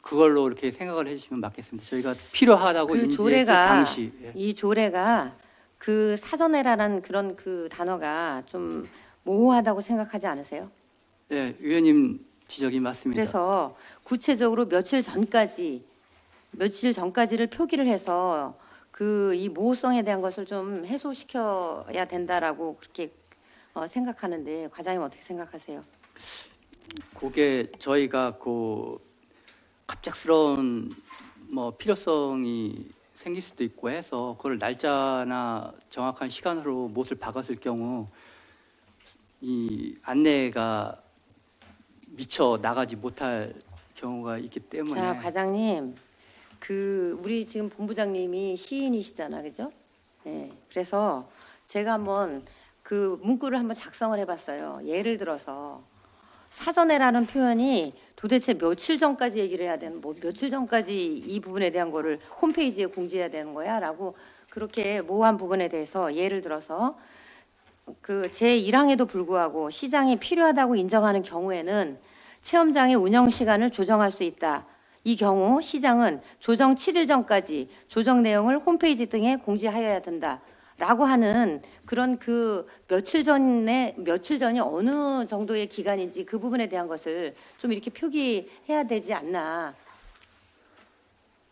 그걸로 이렇게 생각을 해주시면 맞겠습니다. 저희가 필요하다고 그 인지했을 당시. 예. 이 조례가 그 사전에라는 그런 그 단어가 좀 모호하다고 생각하지 않으세요? 예, 위원님 지적이 맞습니다. 그래서 구체적으로 며칠 전까지를 표기를 해서 그 이 모호성에 대한 것을 좀 해소시켜야 된다라고 그렇게 생각하는데, 과장님 어떻게 생각하세요? 그게 저희가 그 갑작스러운 필요성이 생길 수도 있고 해서 그걸 날짜나 정확한 시간으로 못을 박았을 경우 이 안내가 미처 나가지 못할 경우가 있기 때문에. 자, 과장님, 우리 지금 본부장님이 시인이시잖아, 그죠? 네. 그래서 제가 한번 그 문구를 한번 작성을 해봤어요. 예를 들어서 사전에라는 표현이 도대체 며칠 전까지 얘기를 해야 되는, 며칠 전까지 이 부분에 대한 거를 홈페이지에 공지해야 되는 거야라고 그렇게 모호한 부분에 대해서 예를 들어서 그 제1항에도 불구하고 시장이 필요하다고 인정하는 경우에는 체험장의 운영 시간을 조정할 수 있다. 이 경우 시장은 조정 7일 전까지 조정 내용을 홈페이지 등에 공지하여야 된다. 라고 하는 그런 그 며칠 전이 어느 정도의 기간인지 그 부분에 대한 것을 좀 이렇게 표기해야 되지 않나.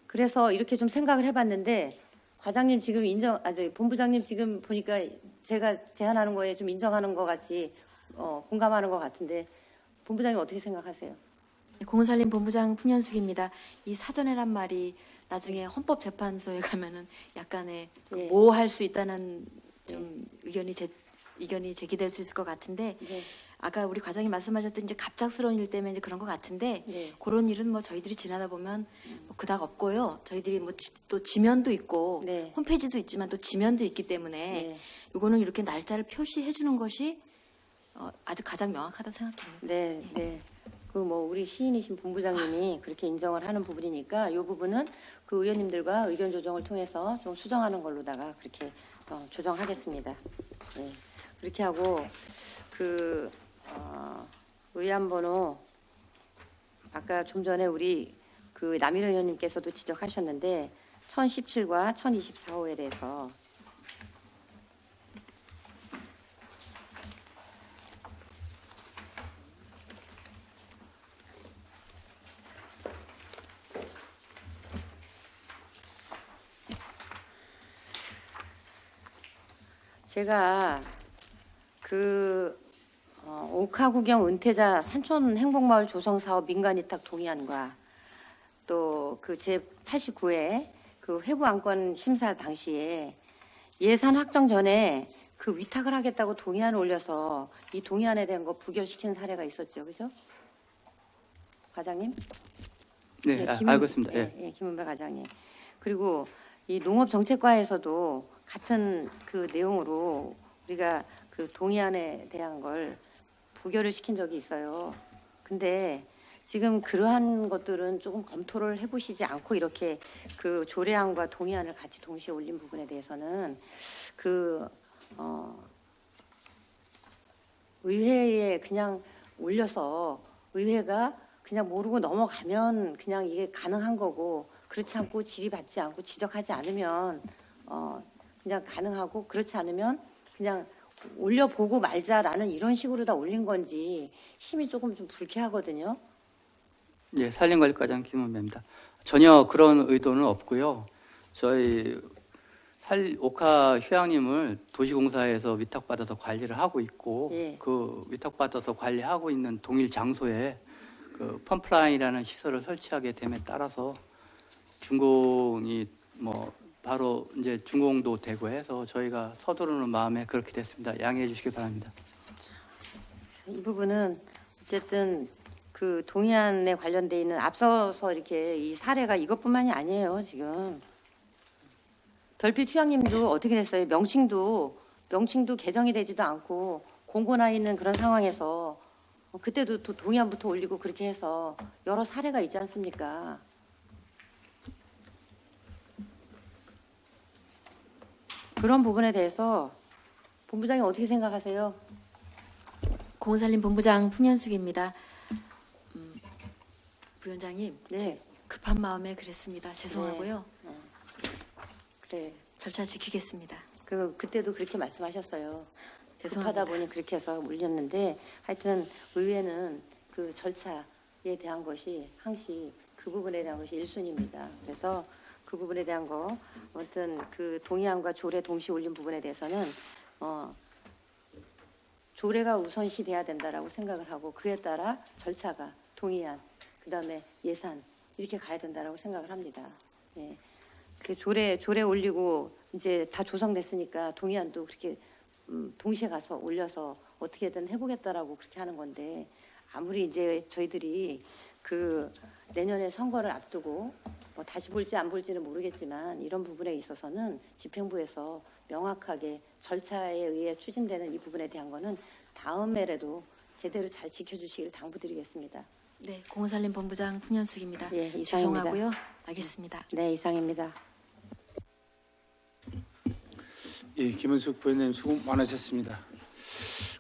그래서 이렇게 좀 생각을 해봤는데 과장님 지금 본부장님 지금 보니까 제가 제안하는 거에 좀 인정하는 것 같이 공감하는 것 같은데 본부장님 어떻게 생각하세요? 공은살림본부장 풍년숙입니다. 이 사전에란 말이 나중에 헌법재판소에 가면은 약간의 네. 모호할 수 있다는 좀 의견이 제기될 수 있을 것 같은데 네. 아까 우리 과장님 말씀하셨던 이제 갑작스러운 일 때문에 이제 그런 것 같은데 네. 그런 일은 뭐 저희들이 지나다 보면 뭐 그닥 없고요. 저희들이 뭐 또 지면도 있고 네. 홈페이지도 있지만 또 지면도 있기 때문에 네. 이거는 이렇게 날짜를 표시해 주는 것이 아주 가장 명확하다고 생각합니다. 네, 네. 그 뭐 우리 시인이신 본부장님이 그렇게 인정을 하는 부분이니까 이 부분은 그 의원님들과 의견 조정을 통해서 좀 수정하는 걸로다가 그렇게 조정하겠습니다. 네. 그렇게 하고 그 의안 번호 아까 좀 전에 우리 그 남일 의원님께서도 지적하셨는데 1017과 1024호에 대해서 제가 그 옥하구경 은퇴자 산촌 행복마을 조성 사업 민간 위탁 동의안과 또 그 제 89회 그 회부 안건 심사 당시에 예산 확정 전에 그 위탁을 하겠다고 동의안을 올려서 이 동의안에 대한 거 부결시킨 사례가 있었죠, 그죠? 과장님? 네, 알고 있습니다. 예. 김은배 과장님. 그리고 이 농업정책과에서도 같은 그 내용으로 우리가 그 동의안에 대한 걸 부결을 시킨 적이 있어요. 근데 지금 그러한 것들은 조금 검토를 해보시지 않고 이렇게 그 조례안과 동의안을 같이 동시에 올린 부분에 대해서는 그 의회에 그냥 올려서 의회가 그냥 모르고 넘어가면 그냥 이게 가능한 거고 그렇지 않고 질의받지 않고 지적하지 않으면 그냥 가능하고 그렇지 않으면 그냥 올려보고 말자라는 이런 식으로 다 올린 건지 심히 조금 좀 불쾌하거든요. 예, 산림관리과장 김은배입니다. 전혀 그런 의도는 없고요. 저희 옥하 휴양림을 도시공사에서 위탁받아서 관리를 하고 있고 예. 그 위탁받아서 관리하고 있는 동일 장소에 그 펌프라인이라는 시설을 설치하게 됨에 따라서 준공이 뭐 바로 이제 준공도 되고 해서 저희가 서두르는 마음에 그렇게 됐습니다. 양해해 주시기 바랍니다. 이 부분은 어쨌든 그 동의안에 관련돼 있는 앞서서 이렇게 이 사례가 이것뿐만이 아니에요. 지금 별빛 휴양림도 어떻게 됐어요? 명칭도 개정이 되지도 않고 공고나 있는 그런 상황에서 그때도 동의안부터 올리고 그렇게 해서 여러 사례가 있지 않습니까? 그런 부분에 대해서 본부장이 어떻게 생각하세요? 공은살림본부장 풍년숙입니다. 부위원장님, 네. 제 급한 마음에 그랬습니다. 죄송하고요. 그래. 절차 지키겠습니다. 그때도 그렇게 말씀하셨어요. 죄송합니다. 급하다 보니 그렇게 해서 올렸는데 하여튼 의회는 그 절차에 대한 것이 항시 그 부분에 대한 것이 1순위입니다. 그래서 그 부분에 대한 거 아무튼 그 동의안과 조례 동시 올린 부분에 대해서는 조례가 우선시 돼야 된다라고 생각을 하고 그에 따라 절차가 동의안 그다음에 예산 이렇게 가야 된다라고 생각을 합니다. 예. 그 조례 올리고 이제 다 조성됐으니까 동의안도 그렇게 동시에 가서 올려서 어떻게든 해보겠다라고 그렇게 하는 건데 아무리 이제 저희들이 그 내년에 선거를 앞두고 뭐 다시 볼지 안 볼지는 모르겠지만 이런 부분에 있어서는 집행부에서 명확하게 절차에 의해 추진되는 이 부분에 대한 거는 다음에라도 제대로 잘 지켜주시길 당부드리겠습니다. 네, 공은살림본부장 풍년숙입니다. 예, 이상입니다. 죄송하고요. 알겠습니다. 네, 이상입니다. 예, 김은숙 부위원님 수고 많으셨습니다.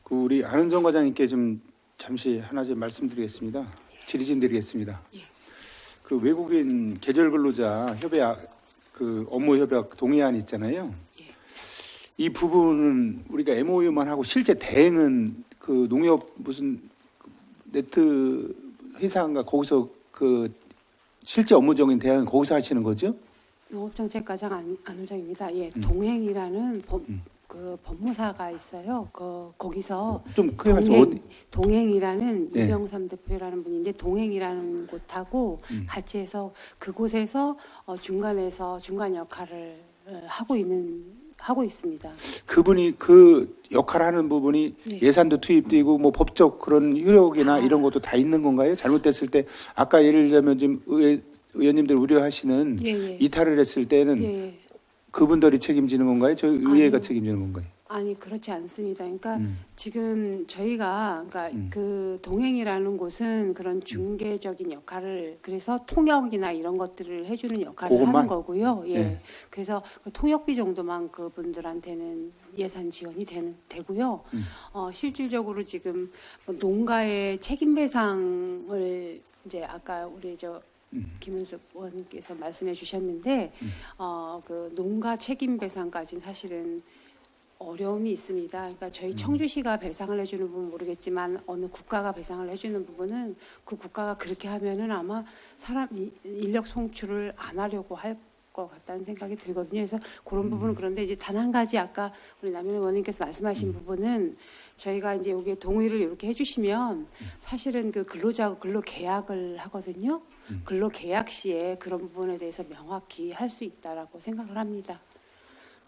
그 우리 안은정 과장님께 좀 잠시 하나 좀 말씀드리겠습니다. 질의진드리겠습니다. 그 외국인 계절 근로자 협약 그 업무 협약 동의안 있잖아요. 이 부분은 우리가 MOU만 하고 실제 대행은 그 농협 무슨 네트 회사인가 거기서 그 실제 업무적인 대행은 거기서 하시는 거죠? 농업정책과장 안은정입니다. 예, 동행이라는 그 법무사가 있어요. 거기서 좀 크게 말씀 어디? 동행이라는 네. 이병삼 대표라는 분인데 동행이라는 곳하고 같이 해서 그곳에서 중간에서 중간 역할을 하고 있습니다. 그분이 그 역할을 하는 부분이 네. 예산도 투입되고 뭐 법적 그런 효력이나 이런 것도 다 있는 건가요? 잘못됐을 때 아까 예를 들자면 지금 의원님들 우려하시는 예. 이탈을 했을 때는 예. 그분들이 책임지는 건가요? 저희 의회가 아니요. 책임지는 건가요? 아니 그렇지 않습니다. 그러니까 지금 저희가 그 동행이라는 곳은 그런 중개적인 역할을 그래서 통역이나 이런 것들을 해주는 역할을 그것만? 하는 거고요. 예. 네. 그래서 그 통역비 정도만 그분들한테는 예산 지원이 되고요. 실질적으로 지금 뭐 농가의 책임 배상을 이제 아까 우리 김은숙 의원님께서 말씀해 주셨는데 그 농가 책임 배상까지는 사실은 어려움이 있습니다. 그러니까 저희 청주시가 배상을 해주는 부분은 모르겠지만 어느 국가가 배상을 해주는 부분은 그 국가가 그렇게 하면은 아마 인력 송출을 안 하려고 할 것 같다는 생각이 들거든요. 그래서 그런 부분은 그런데 이제 단 한 가지 아까 우리 남윤 의원님께서 말씀하신 부분은 저희가 이제 여기에 동의를 이렇게 해주시면 사실은 그 근로자하고 근로계약을 하거든요. 근로계약 시에 그런 부분에 대해서 명확히 할 수 있다라고 생각을 합니다.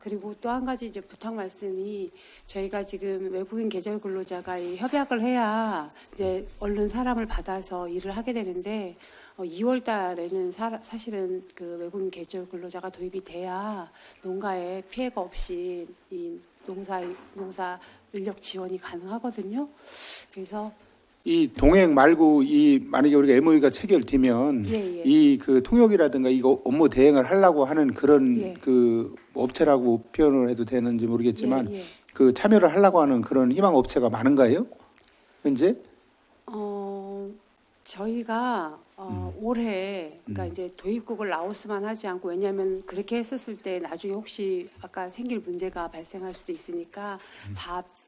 그리고 또 한 가지 이제 부탁 말씀이 저희가 지금 외국인 계절 근로자가 이 협약을 해야 이제 얼른 사람을 받아서 일을 하게 되는데 2월 달에는 사실은 그 외국인 계절 근로자가 도입이 돼야 농가에 피해가 없이 이 농사 인력 지원이 가능하거든요. 그래서 이 동행 말고 이 만약에 우리가 MOU가 체결되면 예. 이 그 통역이라든가 이거 업무 대행을 하려고 하는 그런 예. 그 업체라고 표현을 해도 되는지 모르겠지만 예. 그 참여를 하려고 하는 그런 희망 업체가 많은가요? 현재? 저희가 올해 그러니까 이제 도입국을 라오스만 하지 않고 왜냐하면 그렇게 했었을 때 나중에 혹시 아까 생길 문제가 발생할 수도 있으니까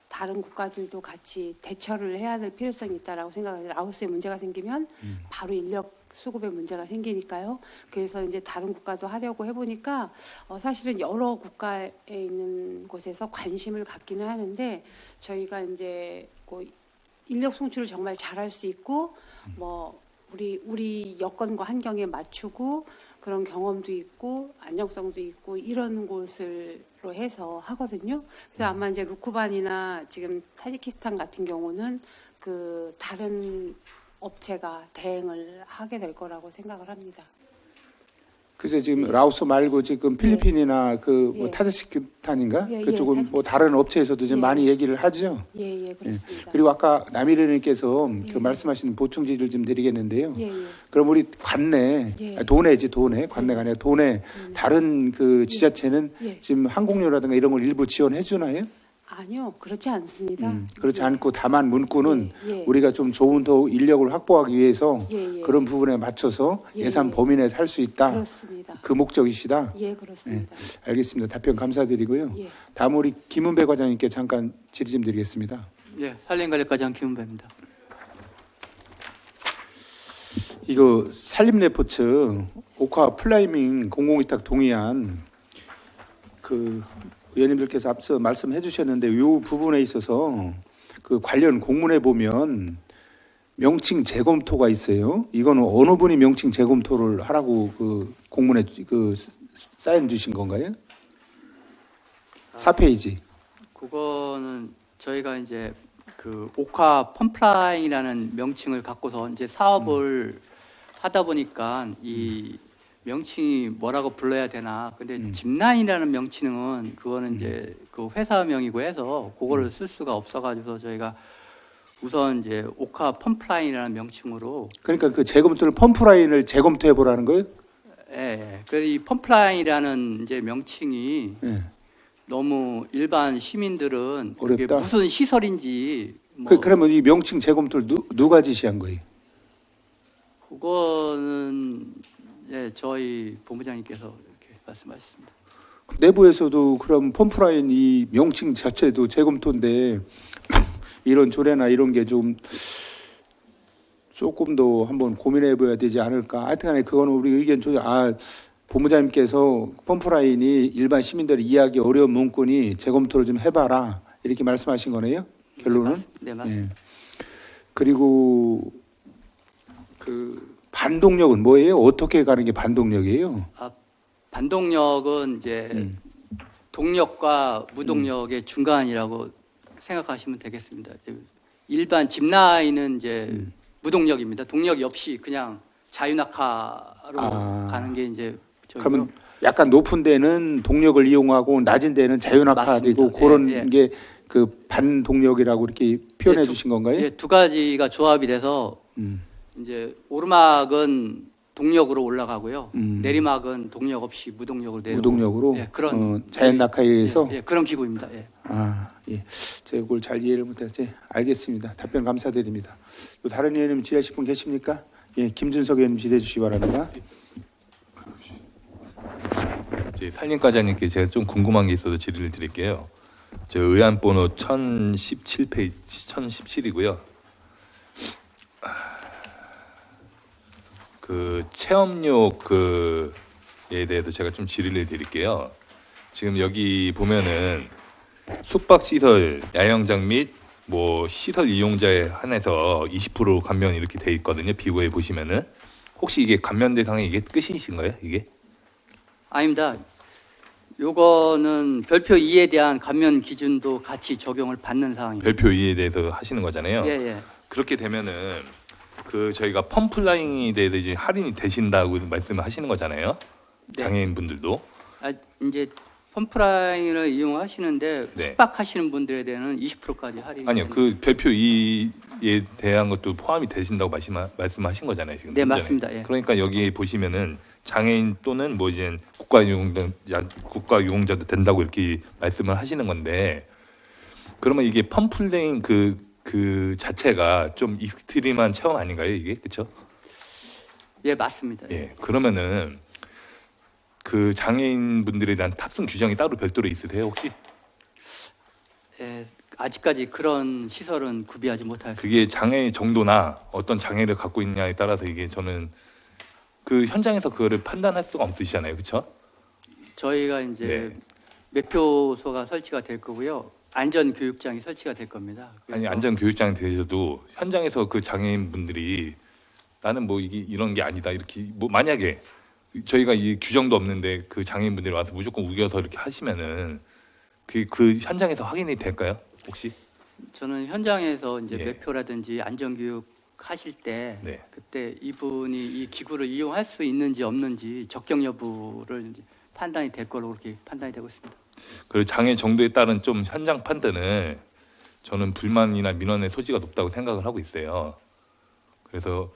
다른 국가들도 같이 대처를 해야 될 필요성이 있다라고 생각해요. 라오스에 문제가 생기면 바로 인력 수급에 문제가 생기니까요. 그래서 이제 다른 국가도 하려고 해보니까 사실은 여러 국가에 있는 곳에서 관심을 갖기는 하는데 저희가 이제 그 인력 송출을 정말 잘할 수 있고 뭐 우리 여건과 환경에 맞추고 그런 경험도 있고 안정성도 있고 이런 곳으로 해서 하거든요. 그래서 아마 이제 루크반이나 지금 타지키스탄 같은 경우는 그 다른 업체가 대행을 하게 될 거라고 생각을 합니다. 그래서 지금 라오스 말고 지금 필리핀이나 그 뭐 예. 타지키스탄인가 예, 그쪽은 타지키스탄. 뭐 다른 업체에서도 좀 예. 많이 얘기를 하죠. 예, 그렇습니다. 그리고 아까 남일의원님께서 예. 그 말씀하시는 보충지를 좀 드리겠는데요. 예. 그럼 우리 관내 예. 도내지 관내가 아니라 도내 다른 그 지자체는 예. 지금 항공료라든가 이런 걸 일부 지원해 주나요? 아니요, 그렇지 않습니다. 그렇지 않고 다만 문구는 예. 우리가 좀 좋은 더 인력을 확보하기 위해서 예. 그런 부분에 맞춰서 예. 예산 범위 내에서 할 수 있다. 그렇습니다. 그 목적이시다. 예, 그렇습니다. 알겠습니다. 답변 감사드리고요. 예. 다음 우리 김은배 과장님께 잠깐 질의 좀 드리겠습니다. 예, 산림관리과장 김은배입니다. 이거 산림레포츠 옥화 플라이밍 공공위탁 동의안 그 의원님들께서 앞서 말씀해 주셨는데 이 부분에 있어서 그 관련 공문에 보면 명칭 재검토가 있어요. 이거는 어느 분이 명칭 재검토를 하라고 그 공문에 그 사인 주신 건가요? 4페이지. 그거는 저희가 이제 그 옥화 펌프라인이라는 명칭을 갖고서 이제 사업을 하다 보니까 이 명칭이 뭐라고 불러야 되나. 근데 짚라인이라는 명칭은 그거는 이제 그 회사명이고 해서 그거를 쓸 수가 없어가지고 저희가 우선 이제 옥화 펌프라인이라는 명칭으로. 그러니까 그 재검토를 펌프라인을 재검토해 보라는 거예요? 예. 그래서 이 펌프라인이라는 이제 명칭이 예. 너무 일반 시민들은 그게 어렵다? 무슨 시설인지 뭐 그러면 이 명칭 재검토를 누가 지시한 거예요? 그거는 예, 저희 본부장님께서 이렇게 말씀하셨습니다. 내부에서도 그럼 펌프라인 이 명칭 자체도 재검토인데 이런 조례나 이런 게 좀 조금 더 한번 고민해봐야 되지 않을까. 하여튼간에 그거는 우리 의견 조정. 본부장님께서 펌프라인이 일반 시민들이 이해하기 어려운 문구니 재검토를 좀 해봐라 이렇게 말씀하신 거네요. 결론은. 네, 맞습니다. 예. 그리고 그 반동력은 뭐예요? 어떻게 가는 게 반동력이에요? 반동력은 이제 동력과 무동력의 중간이라고 생각하시면 되겠습니다. 이제 일반 짚라인은 이제 무동력입니다. 동력이 없이 그냥 자유낙하로 가는 게 이제 그러면 약간 높은 데는 동력을 이용하고 낮은 데는 자유낙하되고 맞습니다. 그런 예. 게 그 반동력이라고 이렇게 표현해 주신 건가요? 예, 두 가지가 조합이 돼서 이제 오르막은 동력으로 올라가고요. 내리막은 동력 없이 무동력으로 내려오고. 무동력으로 예, 그런 자연낙하에 의해서. 예, 그런 기구입니다. 예. 예. 제가 그걸 잘 이해를 못했지. 알겠습니다. 답변 감사드립니다. 또 다른 의원님 질의하실 분 계십니까? 예, 김준석 의원님 질의해 주시기 바랍니다. 산림과장님께 제가 좀 궁금한 게 있어서 질의를 드릴게요. 저 의안번호 1017페이지 1017이고요. 그 체험욕 그에 대해서 제가 좀 질의를 드릴게요. 지금 여기 보면은 숙박시설, 야영장 및 뭐 시설 이용자에 한해서 20% 감면 이렇게 돼 있거든요. 비고에 보시면은 혹시 이게 감면 대상이 이게 끝이신가요? 이게? 아닙니다. 요거는 별표 2에 대한 감면 기준도 같이 적용을 받는 사항입니다. 별표 2에 대해서 하시는 거잖아요. 예, 예. 그렇게 되면은 그 저희가 펌프라인에 대해서 이제 할인이 되신다고 말씀을 하시는 거잖아요. 네. 장애인분들도. 이제 펌프라인을 이용하시는데 네. 숙박하시는 분들에 대해서는 20%까지 할인이 아니요, 됩니다. 그 별표 2에 대한 것도 포함이 되신다고 말씀하신 거잖아요. 지금. 네, 좀 전에. 맞습니다. 예. 그러니까 여기 보시면은 장애인 또는 뭐 이제 국가 유공자도 된다고 이렇게 말씀을 하시는 건데, 그러면 이게 펌프라인 그 자체가 좀 익스트림한 체험 아닌가요, 이게? 그렇죠? 예, 맞습니다. 예. 그러면은 그 장애인분들에 대한 탑승 규정이 따로 별도로 있으세요, 혹시? 예, 아직까지 그런 시설은 구비하지 못하였습니다. 그게 장애 정도나 어떤 장애를 갖고 있냐에 따라서 이게 저는 그 현장에서 그거를 판단할 수가 없으시잖아요, 그렇죠? 저희가 이제 네. 매표소가 설치가 될 거고요. 안전 교육장이 설치가 될 겁니다. 아니 안전 교육장이 되셔도 현장에서 그 장애인분들이 나는 뭐 이게 이런 게 아니다 이렇게 뭐 만약에 저희가 이 규정도 없는데 그 장애인분들이 와서 무조건 우겨서 이렇게 하시면은 그 현장에서 확인이 될까요, 혹시? 저는 현장에서 이제 예. 매표라든지 안전 교육 하실 때 네. 그때 이분이 이 기구를 이용할 수 있는지 없는지 적격 여부를 이제 판단이 될 걸로 그렇게 판단이 되고 있습니다. 그 장애 정도에 따른 좀 현장 판단을 저는 불만이나 민원의 소지가 높다고 생각을 하고 있어요. 그래서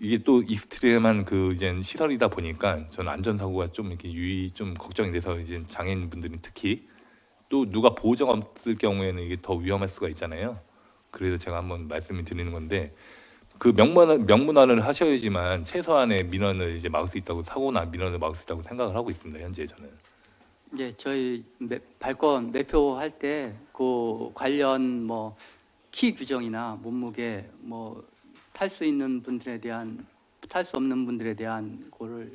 이게 또 익스트림한 그 이제 시설이다 보니까 저는 안전사고가 좀 이렇게 좀 걱정이 돼서 이제 장애인분들이 특히 또 누가 보호자가 없을 경우에는 이게 더 위험할 수가 있잖아요. 그래서 제가 한번 말씀을 드리는 건데 그 명문화를 하셔야지만 최소한의 민원을 이제 막을 수 있다고 사고나 민원을 막을 수 있다고 생각을 하고 있습니다. 현재 저는. 이제 저희 발권 매표할 때 그 관련 뭐 키 규정이나 몸무게 뭐 탈 수 있는 분들에 대한 탈 수 없는 분들에 대한 거를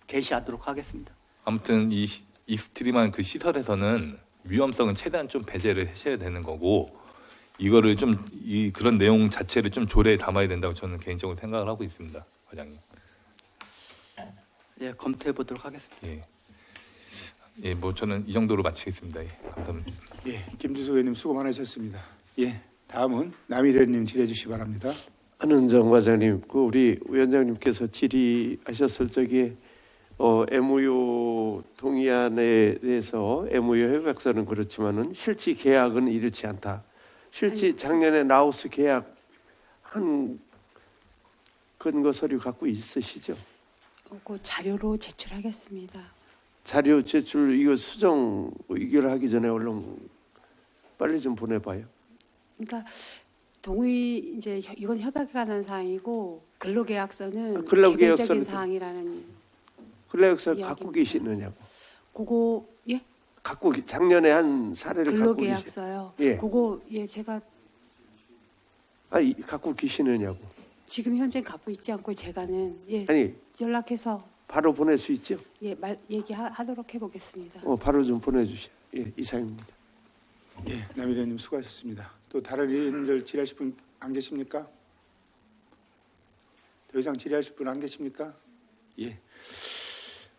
게시하도록 하겠습니다. 아무튼 이 익스트림한 그 시설에서는 위험성은 최대한 좀 배제를 하셔야 되는 거고 이거를 좀 그런 내용 자체를 좀 조례에 담아야 된다고 저는 개인적으로 생각을 하고 있습니다, 과장님. 예, 검토해 보도록 하겠습니다. 예. 예, 뭐 저는 이 정도로 마치겠습니다. 예, 감사합니다. 예, 김주석 의원님 수고 많으셨습니다. 예, 다음은 남일 의원님 질의해 주시기 바랍니다. 안은정 과장님, 그 우리 위원장님께서 질의하셨을 적에 MOU 동의안에 대해서 MOU 협약서는 그렇지만은 실제 계약은 이렇지 않다. 실제 작년에 라오스 계약 한 근거 서류 갖고 있으시죠? 그 자료로 제출하겠습니다. 자료 제출 이거 수정 의결하기 전에 얼른 빨리 좀 보내봐요. 그러니까 동의 이제 이건 협약에 관한 사항이고 근로계약서는 근로계약서는 기본적인 사항이라는 근로계약서 이야기입니다. 갖고 계시느냐고. 그거 예 작년에 한 사례를 갖고 계시. 근로계약서요. 예. 그거 제가 갖고 계시느냐고. 지금 현재 갖고 있지 않고 제가는 아니 연락해서 바로 보낼 수 있죠? 얘기하도록 해보겠습니다. 바로 좀 보내주세요. 예, 이상입니다. 예, 남의원님 수고하셨습니다. 또 다른 의원님들 질의하실 분 안 계십니까? 더 이상 질의하실 분 안 계십니까? 예.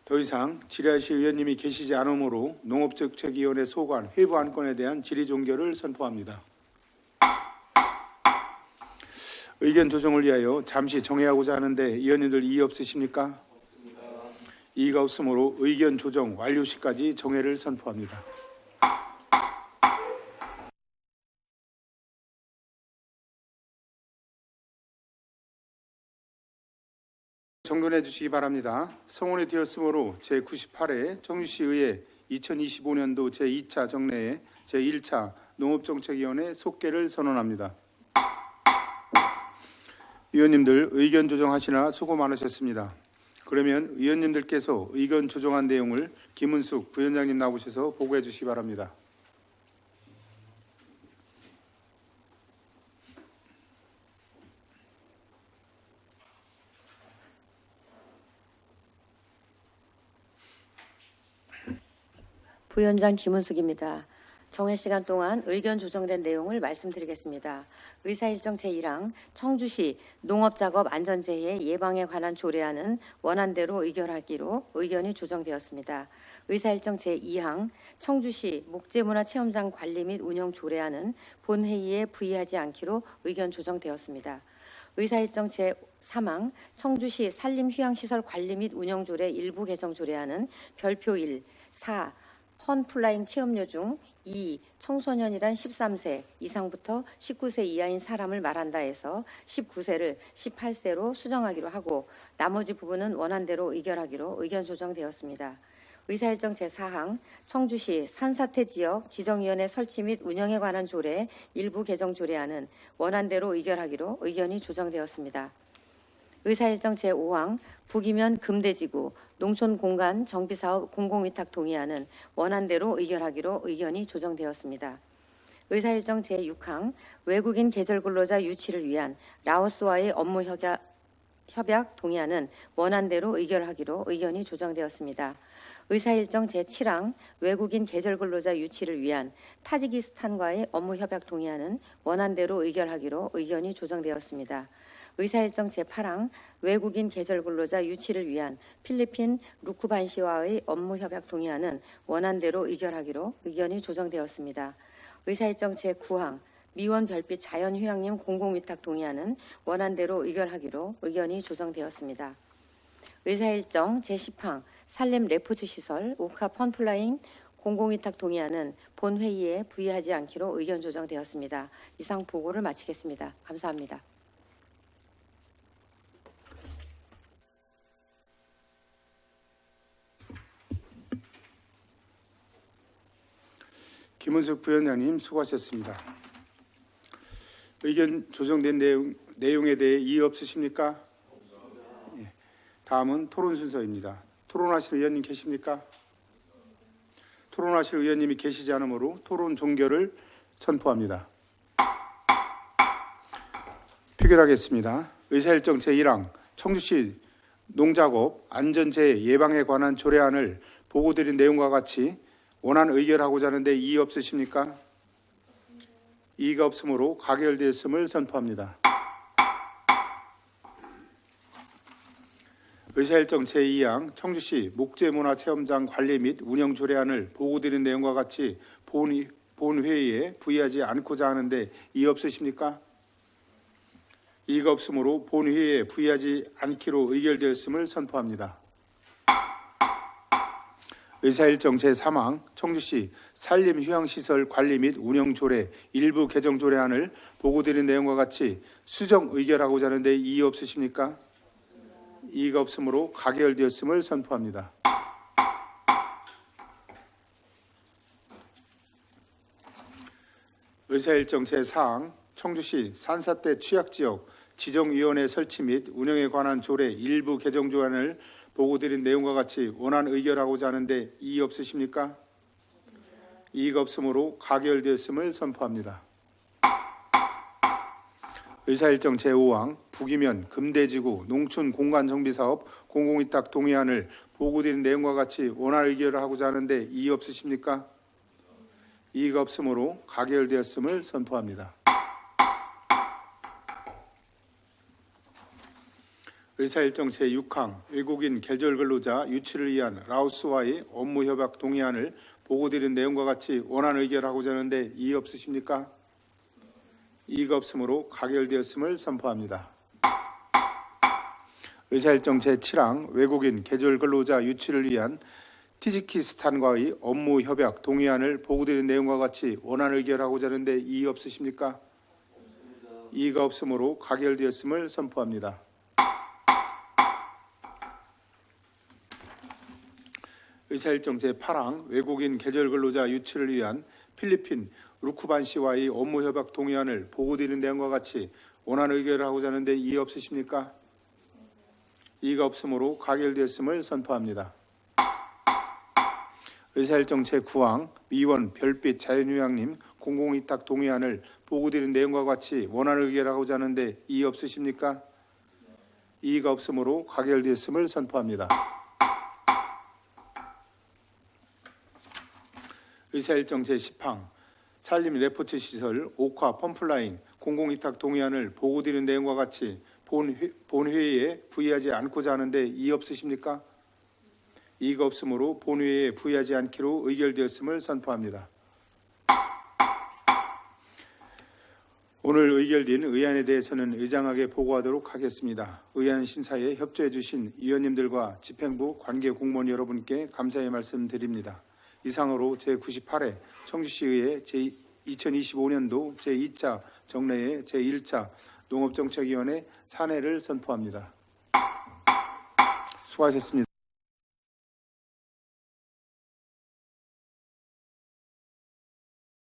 더 이상 질의하실 의원님이 계시지 않으므로 농업정책위원회 소관 회부 안건에 대한 질의 종결을 선포합니다. 의견 조정을 위하여 잠시 정회하고자 하는데 의원님들 이의 없으십니까? 이의가 없으므로 의견 조정 완료 시까지 정회를 선포합니다. 정돈해 주시기 바랍니다. 성원이 되었으므로 제98회 청주시의회 2025년도 제2차 정례에 제1차 농업정책위원회 속개를 선언합니다. 의원님들 의견 조정하시느라 수고 많으셨습니다. 그러면 의원님들께서 의견 조정한 내용을 김은숙 부위원장님 나오셔서 보고해 주시기 바랍니다. 부위원장 김은숙입니다. 정회 시간 동안 의견 조정된 내용을 말씀드리겠습니다. 의사일정 제1항 청주시 농업작업 안전재해 예방에 관한 조례안은 원안대로 의결하기로 의견이 조정되었습니다. 의사일정 제2항 청주시 목재문화체험장 관리 및 운영 조례안은 본회의에 부의하지 않기로 의견 조정되었습니다. 의사일정 제3항 청주시 산림휴양시설 관리 및 운영 조례 일부 개정 조례안은 별표 1, 4, 펀플라잉 체험료 중 2. 청소년이란 13세 이상부터 19세 이하인 사람을 말한다 해서 19세를 18세로 수정하기로 하고 나머지 부분은 원안대로 의결하기로 의견 조정되었습니다. 의사일정 제4항 청주시 산사태 지역 지정위원회 설치 및 운영에 관한 조례 일부 개정 조례안은 원안대로 의결하기로 의견이 조정되었습니다. 의사일정 제5항 북이면 금대지구 농촌공간 정비사업 공공위탁 동의안은 원안대로 의결하기로 의견이 조정되었습니다. 의사일정 제6항 외국인 계절근로자 유치를 위한 라오스와의 업무 협약 동의안은 원안대로 의결하기로 의견이 조정되었습니다. 의사일정 제7항 외국인 계절근로자 유치를 위한 타지키스탄과의 업무 협약 동의안은 원안대로 의결하기로 의견이 조정되었습니다. 의사일정 제8항 외국인 계절근로자 유치를 위한 필리핀 루쿠반시와의 업무협약 동의안은 원안대로 의결하기로 의견이 조정되었습니다. 의사일정 제9항 미원 별빛 자연휴양림 공공위탁 동의안은 원안대로 의결하기로 의견이 조정되었습니다. 의사일정 제10항 산림 레포츠 시설 오카 펀플라잉 공공위탁 동의안은 본회의에 부의하지 않기로 의견 조정되었습니다. 이상 보고를 마치겠습니다. 감사합니다. 김은숙 부위원장님 수고하셨습니다. 의견 조정된 내용에 대해 이의 없으십니까? 예. 다음은 토론 순서입니다. 토론하실 의원님 계십니까? 토론하실 의원님이 계시지 않으므로 토론 종결을 선포합니다. 표결하겠습니다. 의사일정 제1항 청주시 농작업 안전재해 예방에 관한 조례안을 보고드린 내용과 같이 원안 의결하고자 하는데 이의 없으십니까? 이의가 없으므로 가결되었음을 선포합니다. 의사일정 제2항 청주시 목재문화체험장 관리 및 운영 조례안을 보고드린 내용과 같이 본회의에 부의하지 않고자 하는데 이의 없으십니까? 이의가 없으므로 본회의에 부의하지 않기로 의결되었음을 선포합니다. 의사일정 제3항 청주시 산림휴양시설 관리 및 운영 조례 일부 개정 조례안을 보고드린 내용과 같이 수정 의결하고자 하는데 이의 없으십니까? 이의가 없으므로 가결되었음을 선포합니다. 의사일정 제4항 청주시 산사태 취약지역 지정위원회 설치 및 운영에 관한 조례 일부 개정 조안을 보고드린 내용과 같이 원안 의결하고자 하는데 이의 없으십니까? 이의가 없으므로 가결되었음을 선포합니다. 의사일정 제5항 북이면 금대지구 농촌 공간정비사업 공공위탁 동의안을 보고드린 내용과 같이 원활 의결을 하고자 하는데 이의 없으십니까? 이의가 없으므로 가결되었음을 선포합니다. 의사일정 제6항 외국인 계절근로자 유치를 위한 라오스와의 업무협약 동의안을 보고드린 내용과 같이 원활 의결하고자 하는데 이의 없으십니까? 이의가 없으므로 가결되었음을 선포합니다. 의사일정 제7항 외국인 계절근로자 유치를 위한 티지키스탄과의 업무협약 동의안을 보고드린 내용과 같이 원활 의결하고자 하는데 이의 없으십니까? 이의가 없으므로 가결되었음을 선포합니다. 의사일정 제8항 외국인 계절근로자 유치를 위한 필리핀 루쿠반시와의 업무협약 동의안을 보고드린 내용과 같이 원활 의결을 하고자 하는데 이의 없으십니까? 이의가 없으므로 가결되었음을 선포합니다. 의사일정 제9항 미원 별빛 자연휴양림 공공위탁 동의안을 보고드린 내용과 같이 원활 의결하고자 하는데 이의 없으십니까? 이의가 없으므로 가결되었음을 선포합니다. 의사일정 제10항 산림 레포츠 시설 옥화 펌플라인 공공위탁 동의안을 보고드린 내용과 같이 본회의에 부의하지 않고자 하는데 이의 없으십니까? 이의가 없으므로 본회의에 부의하지 않기로 의결되었음을 선포합니다. 오늘 의결된 의안에 대해서는 의장에게 보고하도록 하겠습니다. 의안 심사에 협조해 주신 위원님들과 집행부 관계 공무원 여러분께 감사의 말씀드립니다. 이상으로 제98회 청주시의회 2025년도 제2차 정례회 제1차 농업정책위원회 산회를 선포합니다. 수고하셨습니다.